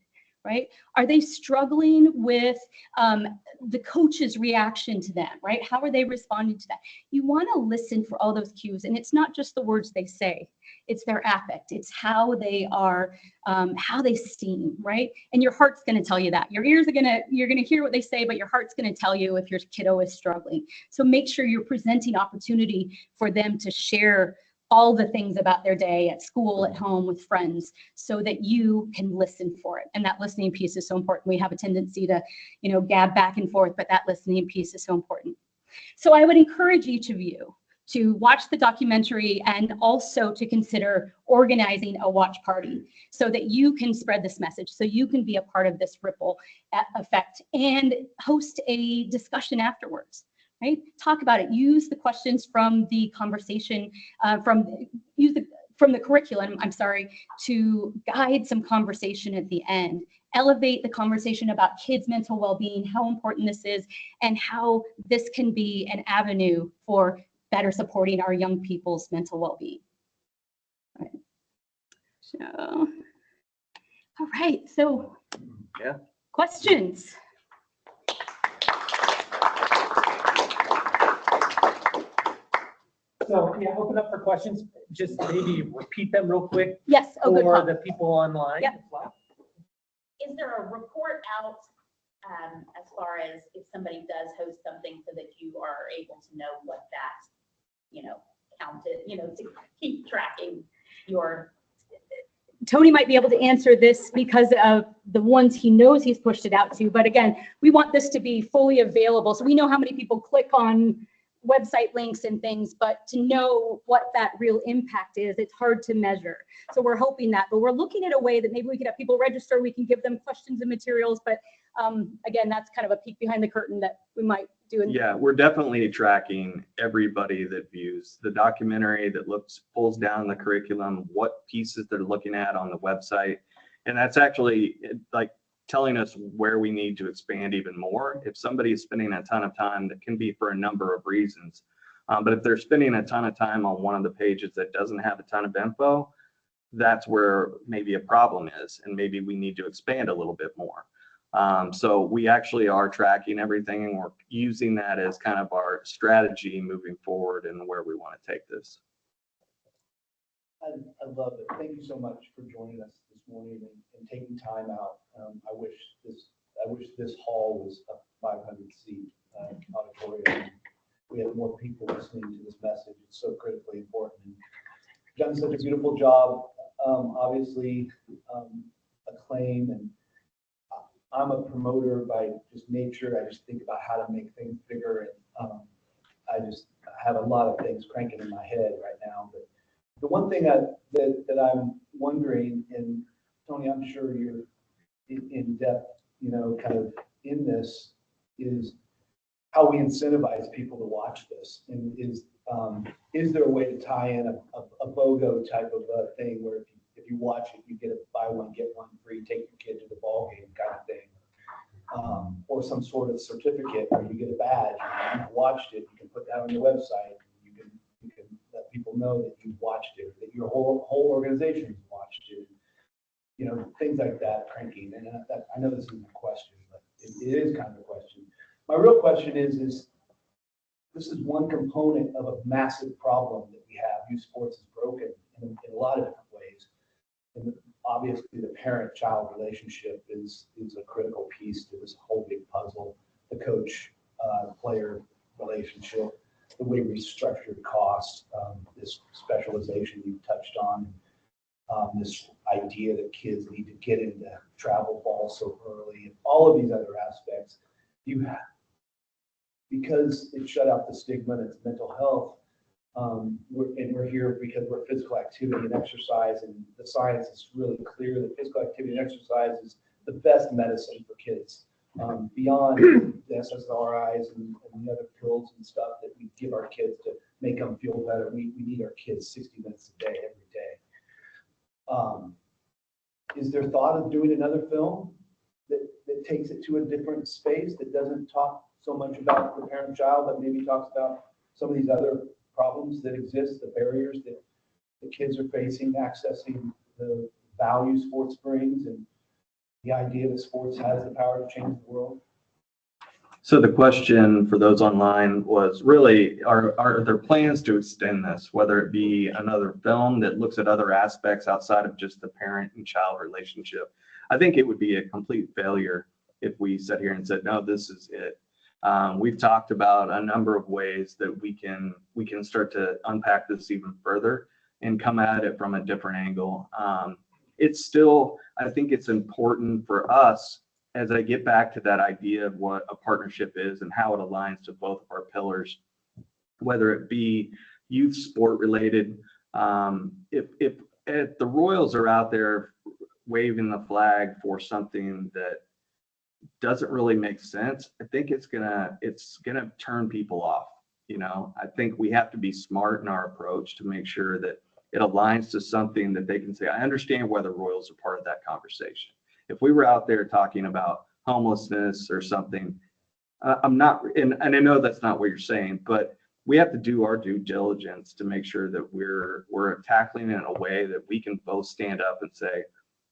Right? Are they struggling with the coach's reaction to them, right? How are they responding to that? You want to listen for all those cues, and it's not just the words they say, it's their affect, it's how they are, how they seem, right? And your heart's going to tell you that. Your ears are you're going to hear what they say, but your heart's going to tell you if your kiddo is struggling. So make sure you're presenting opportunity for them to share all the things about their day at school, at home, with friends, so that you can listen for it. And that listening piece is so important. We have a tendency to, gab back and forth, but that listening piece is so important. So I would encourage each of you to watch the documentary and also to consider organizing a watch party so that you can spread this message, so you can be a part of this ripple effect and host a discussion afterwards. Right? Talk about it. Use the questions from the conversation, from the curriculum, to guide some conversation at the end. Elevate the conversation about kids' mental well-being, how important this is, and how this can be an avenue for better supporting our young people's mental well-being. All right. So Yeah. Questions? So yeah, open up for questions. Just maybe repeat them real quick Yes. Oh, good for call. the people online. Yep. as well. Is there a report out as far as if somebody does host something so that you are able to know what that, counted, to keep tracking your, Tony might be able to answer this because of the ones he knows he's pushed it out to. But again, we want this to be fully available. So we know how many people click on website links and things, but to know what that real impact is, it's hard to measure. So we're hoping that, but we're looking at a way that maybe we could have people register, we can give them questions and materials. But again, that's kind of a peek behind the curtain that we might do. Yeah, we're definitely tracking everybody that views the documentary, that pulls down the curriculum, what pieces they're looking at on the website. And that's actually like telling us where we need to expand even more. If somebody is spending a ton of time, that can be for a number of reasons. But if they're spending a ton of time on one of the pages that doesn't have a ton of info, that's where maybe a problem is. And maybe we need to expand a little bit more. So we actually are tracking everything, and we're using that as kind of our strategy moving forward and where we want to take this. I love it. Thank you so much for joining us this morning and taking time out. I wish this hall was a 500-seat auditorium. We have more people listening to this message. It's so critically important. And you've done such a beautiful job. Obviously, acclaim, and I'm a promoter by just nature. I just think about how to make things bigger, and I have a lot of things cranking in my head right now. But the one thing that I'm wondering, and Tony, I'm sure you're in depth, kind of in this, is how we incentivize people to watch this. And is there a way to tie in a BOGO type of a thing where if you watch it, you get a buy one, get one free, take your kid to the ball game kind of thing. Or some sort of certificate where you get a badge, you've watched it, you can put that on your website, you can let people know that you've watched it, that your whole organization has watched it, things like that, cranking. And I know this isn't a question, but it is kind of a question. My real question is this is one component of a massive problem that we have. Youth sports is broken in a lot of different ways. And obviously, the parent-child relationship is a critical piece to this whole big puzzle. The coach-player relationship, the way we structured costs, this specialization you touched on, this idea that kids need to get into travel ball so early, and all of these other aspects. Because it shut out the stigma and it's mental health. We're here because we're physical activity and exercise, and the science is really clear that physical activity and exercise is the best medicine for kids. Beyond the SSRIs and the other pills and stuff that we give our kids to make them feel better, we need our kids 60 minutes a day, every day. Is there thought of doing another film that takes it to a different space, that doesn't talk so much about the parent-child, but maybe talks about some of these other problems that exist, the barriers that the kids are facing, accessing the value sports brings, and the idea that sports has the power to change the world? So the question for those online was really, are there plans to extend this, whether it be another film that looks at other aspects outside of just the parent and child relationship? I think it would be a complete failure if we sat here and said, no, this is it. We've talked about a number of ways that we can start to unpack this even further and come at it from a different angle. It's still, I think it's important for us, as I get back to that idea of what a partnership is and how it aligns to both of our pillars, whether it be youth sport related. If the Royals are out there waving the flag for something that doesn't really make sense, I think it's gonna turn people off. I think we have to be smart in our approach to make sure that it aligns to something that they can say, I understand why the Royals are part of that conversation. If we were out there talking about homelessness or something, I'm not, and I know that's not what you're saying, but we have to do our due diligence to make sure that we're tackling it in a way that we can both stand up and say,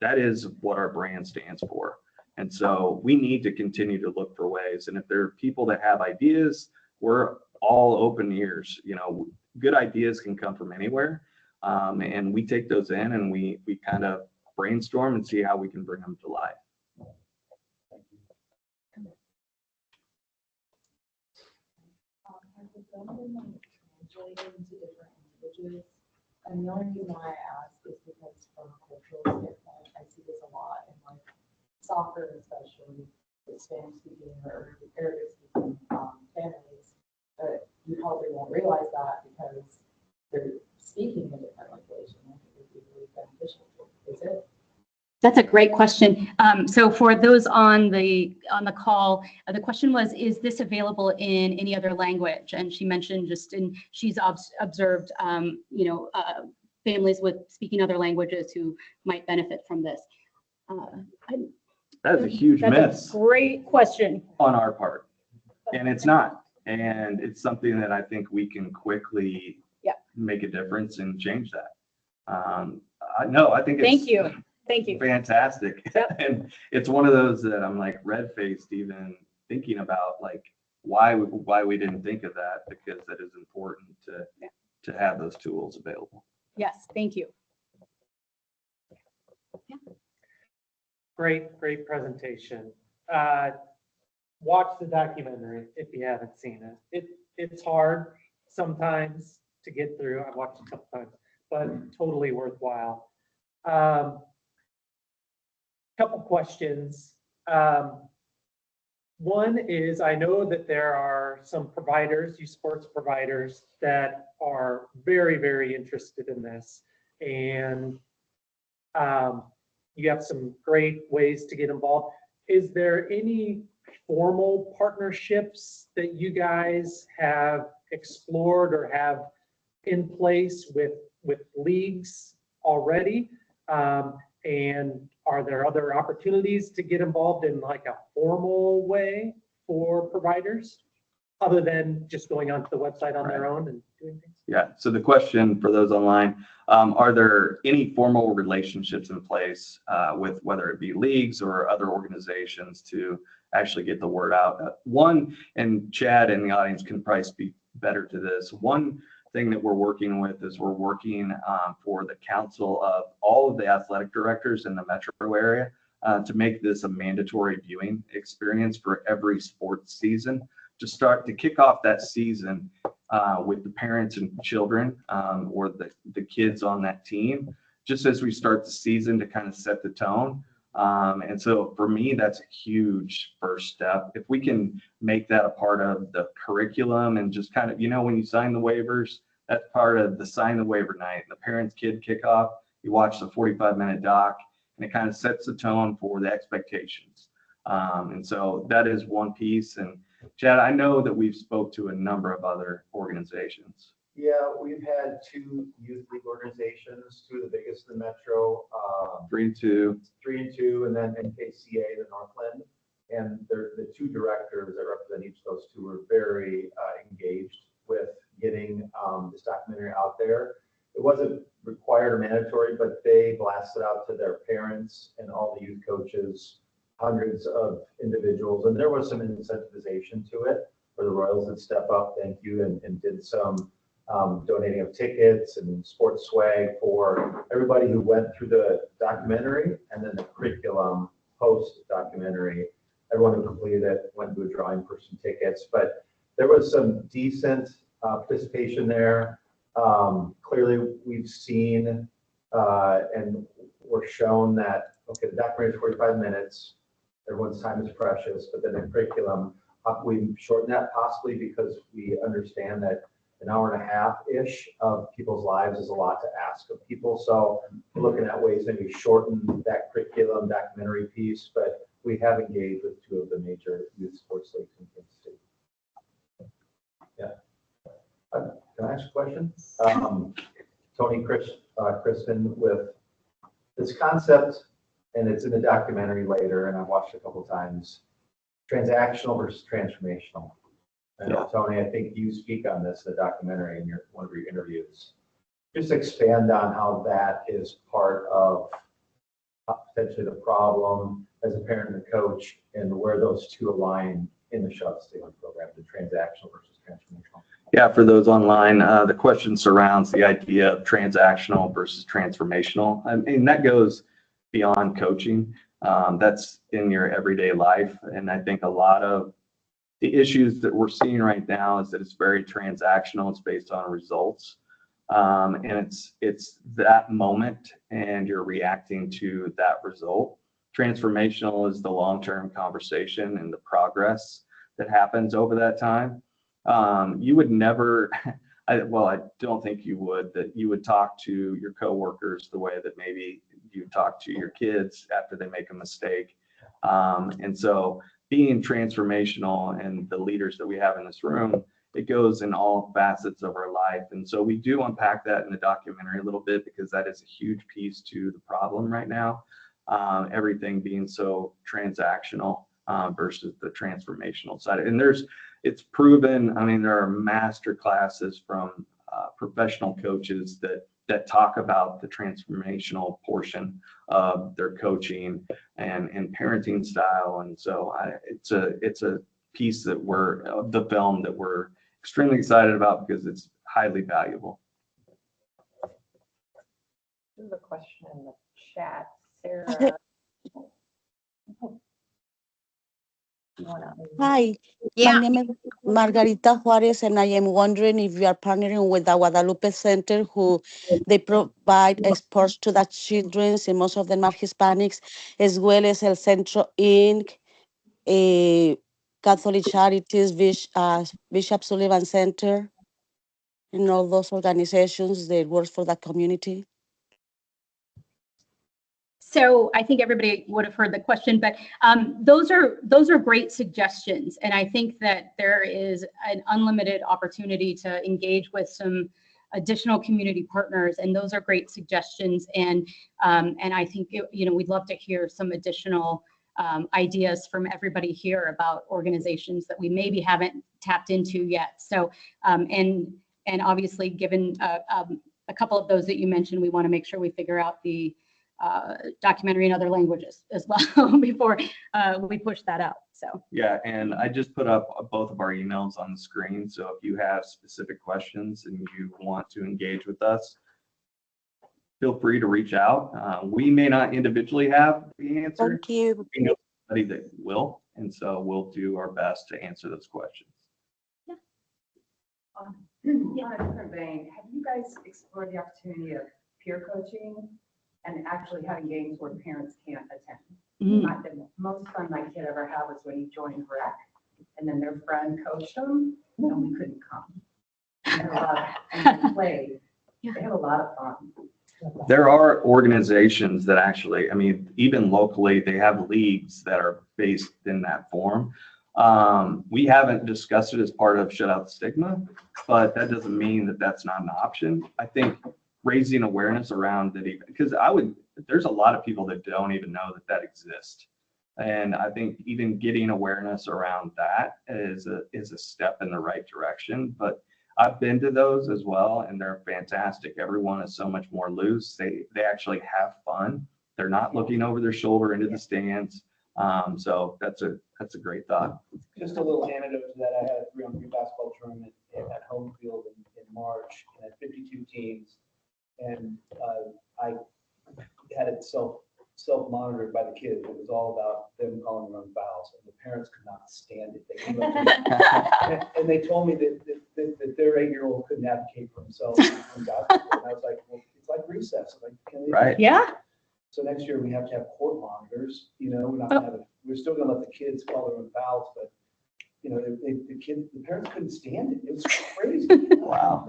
that is what our brand stands for. And so we need to continue to look for ways. And if there are people that have ideas, we're all open ears. You know, good ideas can come from anywhere. And we take those in and we kind of brainstorm and see how we can bring them to life. Has the film been translated into different languages? And the only reason why I ask is because from a cultural standpoint, I see this a lot in like soccer, especially with Spanish speaking or Arabic speaking families. But you probably won't realize that because they're speaking a different language, and I think it would be really beneficial. Is it? That's a great question. So for those on the call, the question was, is this available in any other language? And she mentioned she's observed, families with speaking other languages who might benefit from this. That's a huge miss Great question. on our part. And it's not. And it's something that I think we can quickly make a difference and change that. I think it's Thank you. fantastic. Yep. And it's one of those that I'm like red-faced even thinking about, like why we didn't think of that, because that is important to have those tools available. Yes, thank you. Great presentation. Watch the documentary if you haven't seen it. It's hard sometimes to get through. I've watched it a couple times, but totally worthwhile. Couple questions. One is, I know that there are some providers, youth sports providers, that are very, very interested in this. And you have some great ways to get involved. Is there any formal partnerships that you guys have explored or have in place with leagues already? And are there other opportunities to get involved in like a formal way for providers other than just going onto the website on their own and doing things? Yeah. So the question for those online, are there any formal relationships in place with whether it be leagues or other organizations to actually get the word out? One, and Chad in the audience can probably speak better to this. One thing that we're working with is we're working for the council of all of the athletic directors in the metro area to make this a mandatory viewing experience for every sports season, to kick off that season with the parents and children or the kids on that team, just as we start the season to kind of set the tone. And so for me, that's a huge first step. If we can make that a part of the curriculum and just kind of, when you sign the waivers, that's part of the sign the waiver night, the parents kid kickoff, you watch the 45-minute doc, and it kind of sets the tone for the expectations. And so that is one piece. And Chad, I know that we've spoke to a number of other organizations. Yeah, we've had 2 youth league organizations, 2 of the biggest in the metro. 3 and 2. 3 and 2, and then NKCA, the Northland. And the 2 directors that represent each of those 2 were very engaged with getting this documentary out there. It wasn't required or mandatory, but they blasted out to their parents and all the youth coaches, hundreds of individuals. And there was some incentivization to it where the Royals would step up, thank you, and did some donating of tickets and sports swag for everybody who went through the documentary, and then the curriculum post documentary. Everyone who completed it went to a drawing for some tickets, but there was some decent participation there. Clearly, we've seen and we're shown that, okay, the documentary is 45 minutes. Everyone's time is precious, but then the curriculum, we shorten that possibly because we understand that an hour and a half-ish of people's lives is a lot to ask of people. So we're looking at ways maybe shorten that curriculum documentary piece, but we have engaged with 2 of the major youth sports leagues in Kansas City. Yeah. Can I ask a question? Tony, Kristin, with this concept, and it's in the documentary later, and I've watched it a couple times, transactional versus transformational. I know, Tony, I think you speak on this in the documentary in one of your interviews. Just expand on how that is part of potentially the problem as a parent and a coach, and where those two align in the Shut Up Stigma program, the transactional versus transformational? Yeah, for those online, the question surrounds the idea of transactional versus transformational. I mean, that goes beyond coaching. That's in your everyday life. And I think a lot of the issues that we're seeing right now is that it's very transactional. It's based on results. And it's that moment and you're reacting to that result. Transformational is the long-term conversation and the progress that happens over that time. You would never, I don't think you would, that you would talk to your coworkers the way that maybe you talk to your kids after they make a mistake. And so being transformational and the leaders that we have in this room, it goes in all facets of our life. And so we do unpack that in the documentary a little bit because that is a huge piece to the problem right now. Everything being so transactional versus the transformational side. And it's proven, I mean, there are master classes from professional coaches that talk about the transformational portion of their coaching and parenting style. And so it's a piece that the film that we're extremely excited about because it's highly valuable. There's a question in the chat, Sarah. Hi, my name is Margarita Juarez, and I am wondering if you are partnering with the Guadalupe Center, who they provide sports to the children, and most of them are Hispanics, as well as El Centro Inc., a Catholic Charities, Bishop Sullivan Center, and all those organizations that work for the community. So I think everybody would have heard the question, but those are great suggestions. And I think that there is an unlimited opportunity to engage with some additional community partners, and those are great suggestions. And I think, we'd love to hear some additional ideas from everybody here about organizations that we maybe haven't tapped into yet. So, and obviously given a couple of those that you mentioned, we want to make sure we figure out the documentary in other languages as well before we push that out. So yeah, and I just put up both of our emails on the screen. So if you have specific questions and you want to engage with us, feel free to reach out. We may not individually have the answer. Thank you. We know somebody that will, and so we'll do our best to answer those questions. On a different vein, have you guys explored the opportunity of peer coaching and actually having games where parents can't attend? The most fun my kid ever had was when he joined rec, and then their friend coached him, and we couldn't come. And they played. They have a lot of fun. There are organizations that actually, I mean, even locally, they have leagues that are based in that form. We haven't discussed it as part of Shut Out the Stigma, but that doesn't mean that that's not an option. I think raising awareness around that, because there's a lot of people that don't even know that exists. And I think even getting awareness around that is a step in the right direction. But I've been to those as well, and they're fantastic. Everyone is so much more loose. They actually have fun. They're not looking over their shoulder into the stands. So that's a great thought. Just a little anecdote to that. I had a 3-on-3 basketball tournament at home field in March, and had 52 teams. And I had it self-monitored by the kids. It was all about them calling their own fouls, and the parents could not stand it. They came up to me, and they told me that their 8-year-old couldn't advocate for himself in basketball. And I was like, well, it's like recess. I'm like, can they? Right. yeah. So next year we have to have court monitors. We're not gonna have we're still gonna let the kids call their own fouls, but the parents couldn't stand it. It was crazy. Wow.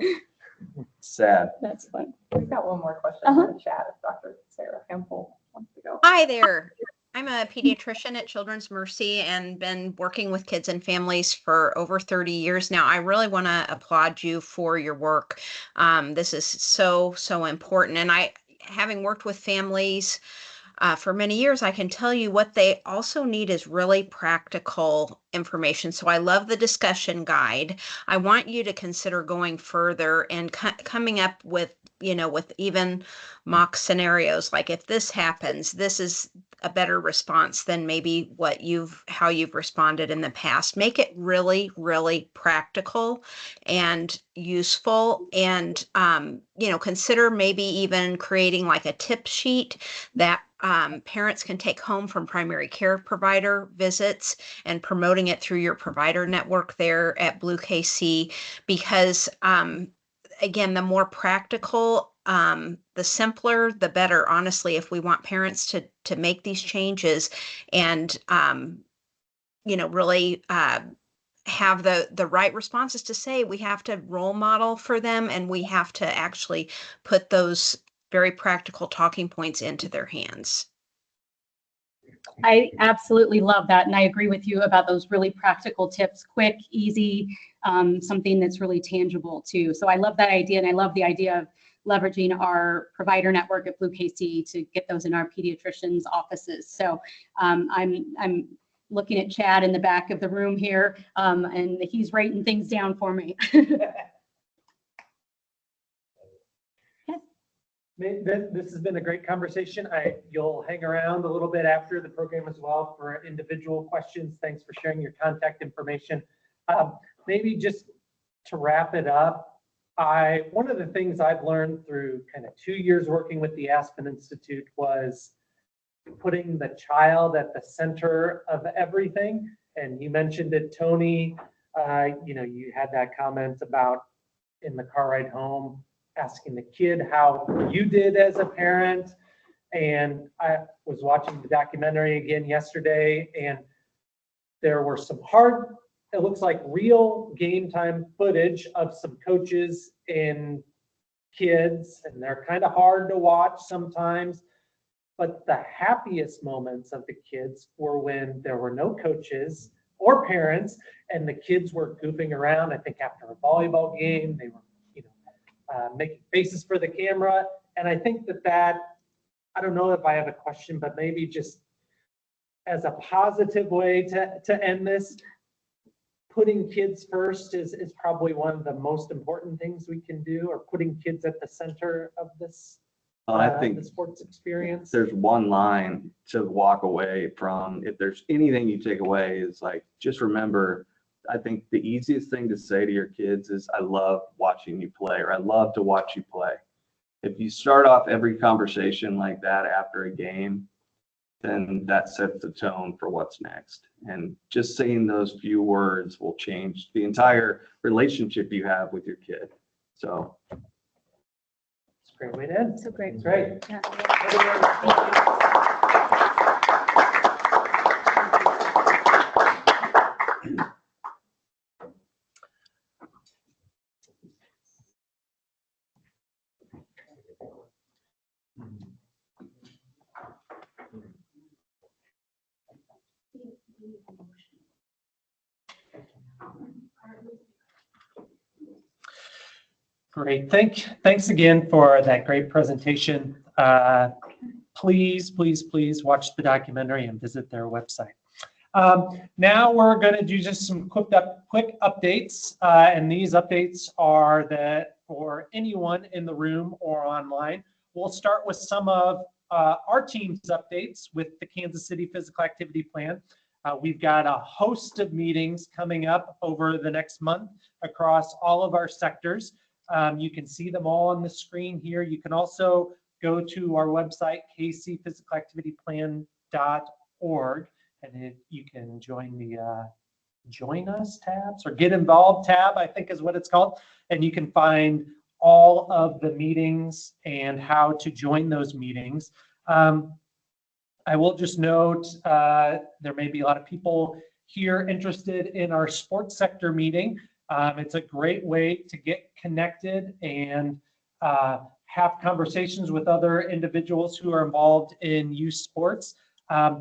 Sad. That's fun. We've got one more question in the chat if Dr. Sarah Hempel wants to go. Hi there. I'm a pediatrician at Children's Mercy and been working with kids and families for over 30 years now. I really want to applaud you for your work. This is so important. And having worked with families for many years, I can tell you what they also need is really practical information. So I love the discussion guide. I want you to consider going further and coming up with, with even mock scenarios. Like if this happens, this is a better response than maybe how you've responded in the past. Make it really, really practical and useful, and consider maybe even creating like a tip sheet that parents can take home from primary care provider visits and promoting it through your provider network there at Blue KC, because again, the more practical, the simpler, the better, honestly, if we want parents to make these changes and, really have the right responses to say. We have to role model for them, and we have to actually put those very practical talking points into their hands. I absolutely love that. And I agree with you about those really practical tips, quick, easy, something that's really tangible too. So I love that idea. And I love the idea of leveraging our provider network at Blue KC to get those in our pediatricians' offices. So I'm looking at Chad in the back of the room here, and he's writing things down for me. This has been a great conversation. You'll hang around a little bit after the program as well for individual questions. Thanks for sharing your contact information. Maybe just to wrap it up, one of the things I've learned through kind of 2 years working with the Aspen Institute was putting the child at the center of everything. And you mentioned it, Tony, you had that comment about in the car ride home, asking the kid how you did as a parent. And I was watching the documentary again yesterday, and there were some it looks like real game time footage of some coaches and kids, and they're kind of hard to watch sometimes. But the happiest moments of the kids were when there were no coaches or parents, and the kids were goofing around. I think after a volleyball game, they were making faces for the camera. And I think that I don't know if I have a question, but maybe just as a positive way to end this, putting kids first is probably one of the most important things we can do, or putting kids at the center of this. I think the sports experience. There's one line to walk away from. If there's anything you take away, is like, just remember, I think the easiest thing to say to your kids is, I love watching you play, or I love to watch you play. If you start off every conversation like that after a game, then that sets the tone for what's next. And just saying those few words will change the entire relationship you have with your kid. So it's a great way to end. So great. It's great. Yeah. Great. Thanks again for that great presentation. Please watch the documentary and visit their website. Now we're going to do just some quick updates, and these updates are for anyone in the room or online. We'll start with some of our team's updates with the Kansas City Physical Activity Plan. We've got a host of meetings coming up over the next month across all of our sectors. You can see them all on the screen here. You can also go to our website, kcphysicalactivityplan.org, and you can join the Join Us tabs, or Get Involved tab, I think is what it's called. And you can find all of the meetings and how to join those meetings. I will just note there may be a lot of people here interested in our sports sector meeting. It's a great way to get connected and have conversations with other individuals who are involved in youth sports.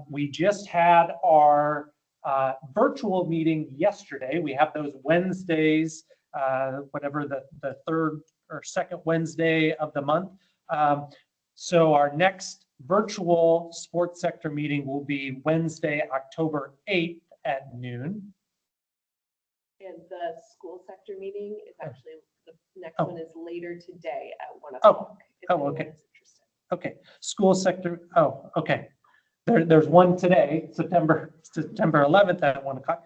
We just had our virtual meeting yesterday. We have those Wednesdays, whatever the third or second Wednesday of the month. So our next virtual sports sector meeting will be Wednesday, October 8th at noon. And the school sector meeting is actually, the next Oh. one is later today at 1 Oh. o'clock. if Oh, anyone okay. is interested. Okay, school sector, oh, okay. There's one today, September 11th at 1 o'clock.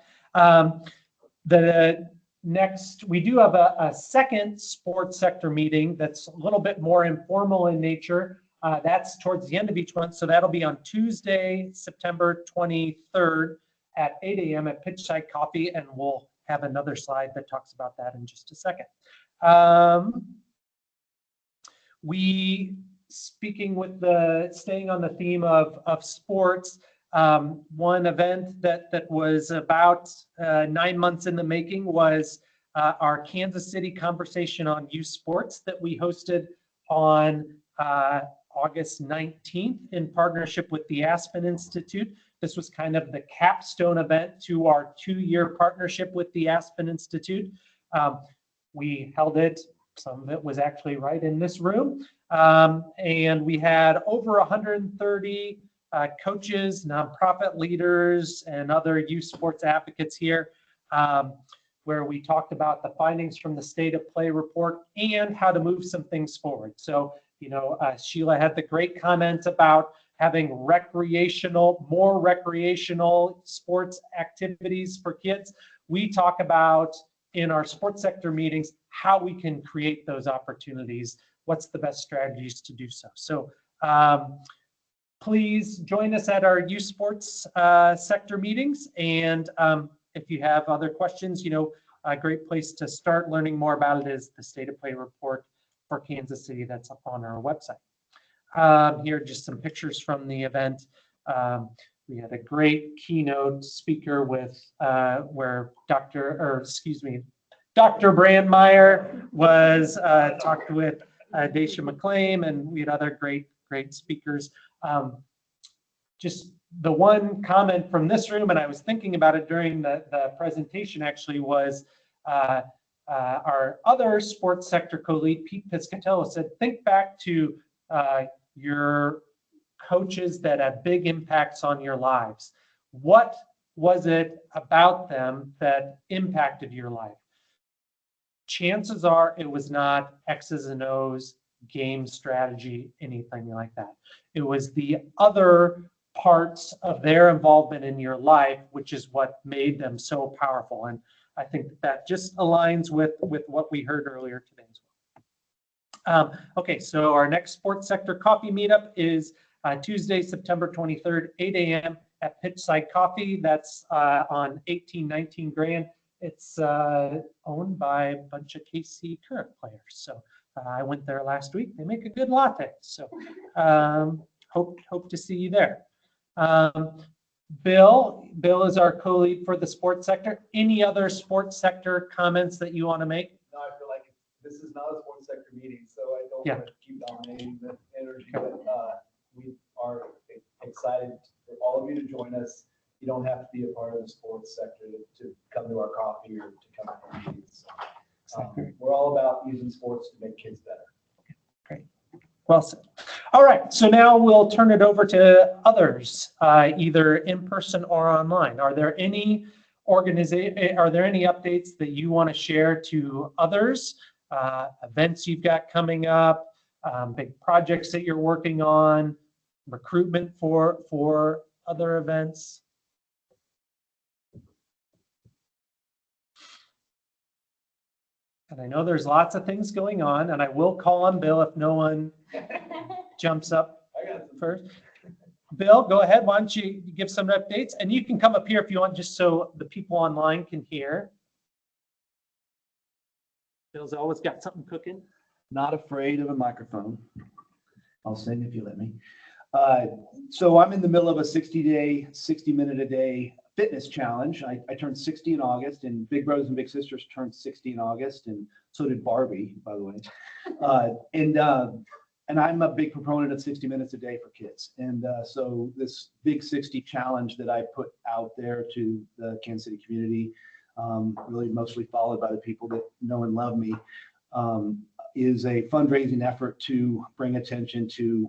The next, we do have a second sports sector meeting that's a little bit more informal in nature. That's towards the end of each month, so that'll be on Tuesday, September 23rd at 8 a.m. at Pitchside Coffee, and we'll have another slide that talks about that in just a second. Staying on the theme of sports, one event that was about 9 months in the making was our Kansas City Conversation on Youth Sports that we hosted on August 19th in partnership with the Aspen Institute. This was kind of the capstone event to our 2-year partnership with the Aspen Institute. We held it, some of it was actually right in this room. And we had over 130 coaches, nonprofit leaders, and other youth sports advocates here, where we talked about the findings from the State of Play report and how to move some things forward. So, Sheila had the great comments about having more recreational sports activities for kids. We talk about in our sports sector meetings how we can create those opportunities. What's the best strategies to do so? So please join us at our youth sports sector meetings. And if you have other questions, a great place to start learning more about it is the State of Play report for Kansas City that's up on our website. Here are just some pictures from the event. We had a great keynote speaker with where Dr. Brandmeier was talked with Daisha McClain, and we had other great speakers. Just the one comment from this room, and I was thinking about it during the presentation actually, was our other sports sector co-lead, Pete Piscatello, said, think back to your coaches that have big impacts on your lives. What was it about them that impacted your life? Chances are it was not X's and O's, game strategy, anything like that. It was the other parts of their involvement in your life, which is what made them so powerful. And I think that just aligns with what we heard earlier today as well. Okay, so our next sports sector coffee meetup is Tuesday, September 23rd, 8 a.m. at Pitchside Coffee. That's on 1819 Grand. It's owned by a bunch of KC current players. So I went there last week. They make a good latte. So hope to see you there. Bill is our co-lead for the sports sector. Any other sports sector comments that you want to make? No, I feel like this is not a sports sector meeting, so I don't want to keep dominating the energy, but we are excited for all of you to join us. You don't have to be a part of the sports sector to come to our coffee or to come to our meetings. We're all about using sports to make kids better. Great. Well said. All right, so now we'll turn it over to others, either in person or online. Are there any updates that you want to share to others? Events you've got coming up, big projects that you're working on, recruitment for other events? And I know there's lots of things going on, and I will call on Bill if no one jumps up first. Bill, go ahead. Why don't you give some updates? And you can come up here if you want, just so the people online can hear. Bill's always got something cooking. Not afraid of a microphone. I'll sing if you let me. So I'm in the middle of a 60-day, 60-minute-a-day fitness challenge. I turned 60 in August, and Big Brothers and Big Sisters turned 60 in August, and so did Barbie, by the way. And I'm a big proponent of 60 minutes a day for kids. And so this Big 60 challenge that I put out there to the Kansas City community, really mostly followed by the people that know and love me, is a fundraising effort to bring attention to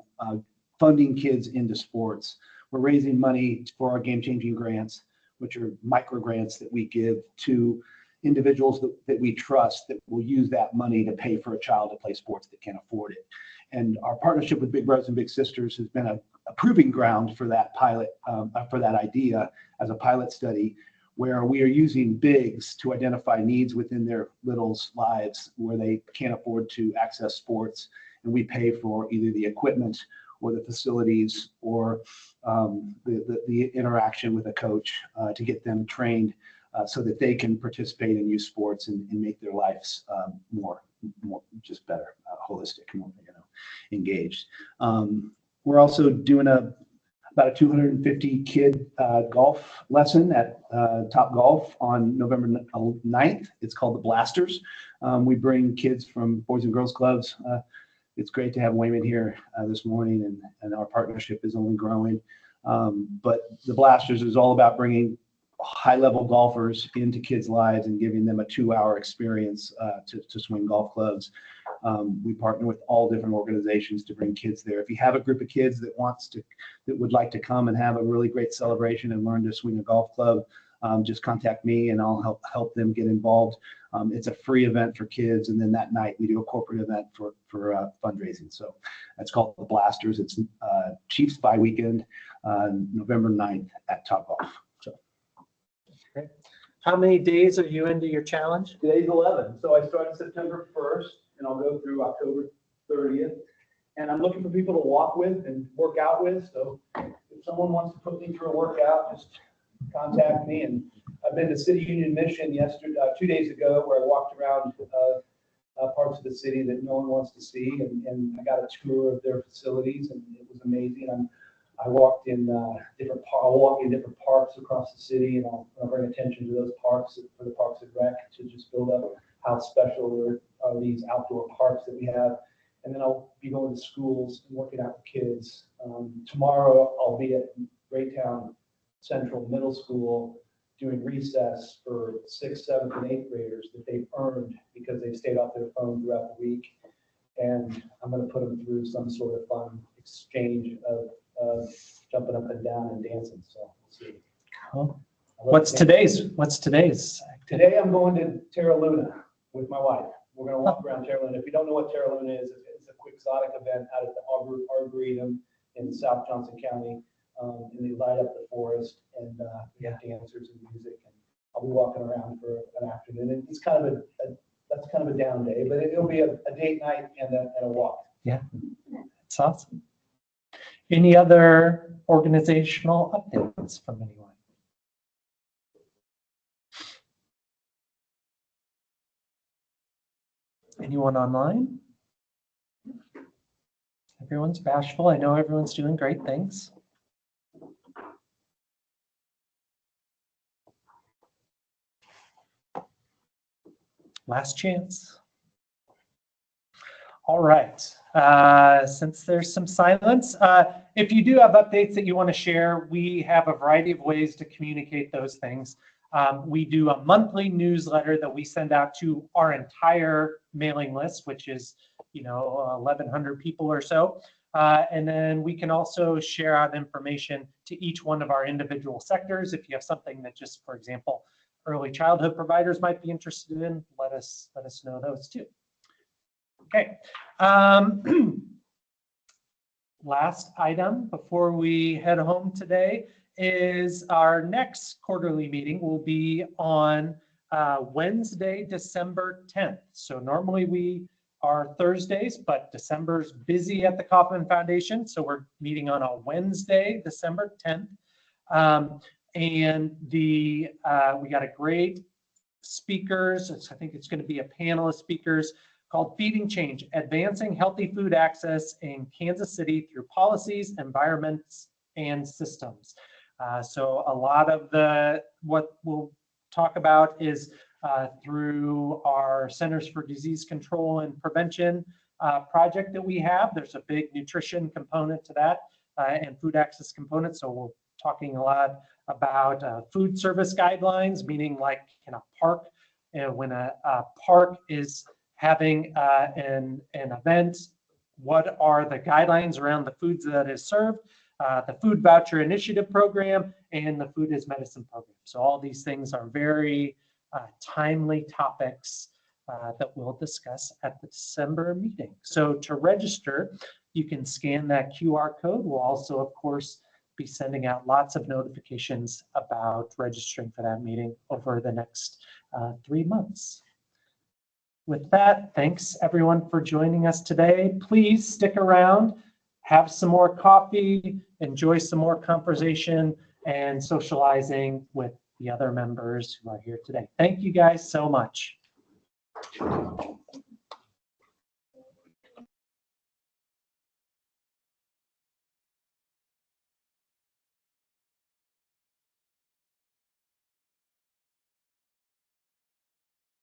funding kids into sports. We're raising money for our game-changing grants, which are micro grants that we give to individuals that we trust that will use that money to pay for a child to play sports that can't afford it. And our partnership with Big Brothers and Big Sisters has been a proving ground for that pilot, for that idea as a pilot study, where we are using bigs to identify needs within their littles' lives where they can't afford to access sports. And we pay for either the equipment or the facilities or the interaction with a coach to get them trained so that they can participate and use sports and make their lives more just better, holistic, more, engaged. We're also doing about a 250 kid golf lesson at Top Golf on November 9th. It's called the Blasters. We bring kids from Boys and Girls Clubs. It's great to have Wayman here this morning, and our partnership is only growing. But the Blasters is all about bringing high-level golfers into kids' lives and giving them a 2-hour experience to swing golf clubs. We partner with all different organizations to bring kids there. If you have a group of kids that would like to come and have a really great celebration and learn to swing a golf club, just contact me and I'll help them get involved. It's a free event for kids, and then that night we do a corporate event for fundraising. So that's called the Blasters. It's Chiefs Bye Weekend, November 9th at Top Golf. So. Great. How many days are you into your challenge? Today's 11, so I started September 1st, and I'll go through October 30th. And I'm looking for people to walk with and work out with. So if someone wants to put me through a workout, just contact me. And I've been to City Union Mission 2 days ago, where I walked around parts of the city that no one wants to see, and I got a tour of their facilities, and it was amazing. I walked in different parks across the city, and I'll bring attention to those parks for the Parks and Rec to just build up how special are these outdoor parks that we have. And then I'll be going to schools and working out with kids. Tomorrow I'll be at Greytown Central Middle School doing recess for 6th, 7th, and 8th graders that they've earned because they've stayed off their phone throughout the week. And I'm going to put them through some sort of fun exchange of jumping up and down and dancing. So we'll see. Cool. What's today's activity? Today I'm going to Terra Luna with my wife. We're going to walk around Terra Luna. If you don't know what Terra Luna is, it's a quixotic event out at the Arboretum in South Johnson County. And they light up the forest, and we have dancers and music. And I'll be walking around for an afternoon. And it's kind of that's kind of a down day, but it'll be a date night and a walk. Yeah, it's awesome. Any other organizational updates from anyone? Anyone online? Everyone's bashful. I know everyone's doing great things. Last chance. All right. Since there's some silence, if you do have updates that you want to share, we have a variety of ways to communicate those things. We do a monthly newsletter that we send out to our entire mailing list, which is 1,100 people or so. And then we can also share out information to each one of our individual sectors. If you have something that just, for example, early childhood providers might be interested in, let us know those too. Okay. Last item before we head home today is our next quarterly meeting will be on Wednesday, December 10th. So normally we are Thursdays, but December's busy at the Kauffman Foundation. So we're meeting on a Wednesday, December 10th. And we got a great speakers. I think it's going to be a panel of speakers called Feeding Change, Advancing Healthy Food Access in Kansas City Through Policies, Environments, and Systems. So a lot of what we'll talk about is through our Centers for Disease Control and Prevention project that we have. There's a big nutrition component to that and food access component. So we're talking a lot about food service guidelines, meaning like in a park, when a park is having an event what are the guidelines around the foods that is served, the food voucher initiative program, and the food is medicine program. So all these things are very timely topics that we'll discuss at the December meeting. So to register, you can scan that QR code. We'll also, of course, be sending out lots of notifications about registering for that meeting over the next 3 months. With that, thanks everyone for joining us today. Please stick around, have some more coffee, enjoy some more conversation and socializing with the other members who are here today. Thank you guys so much.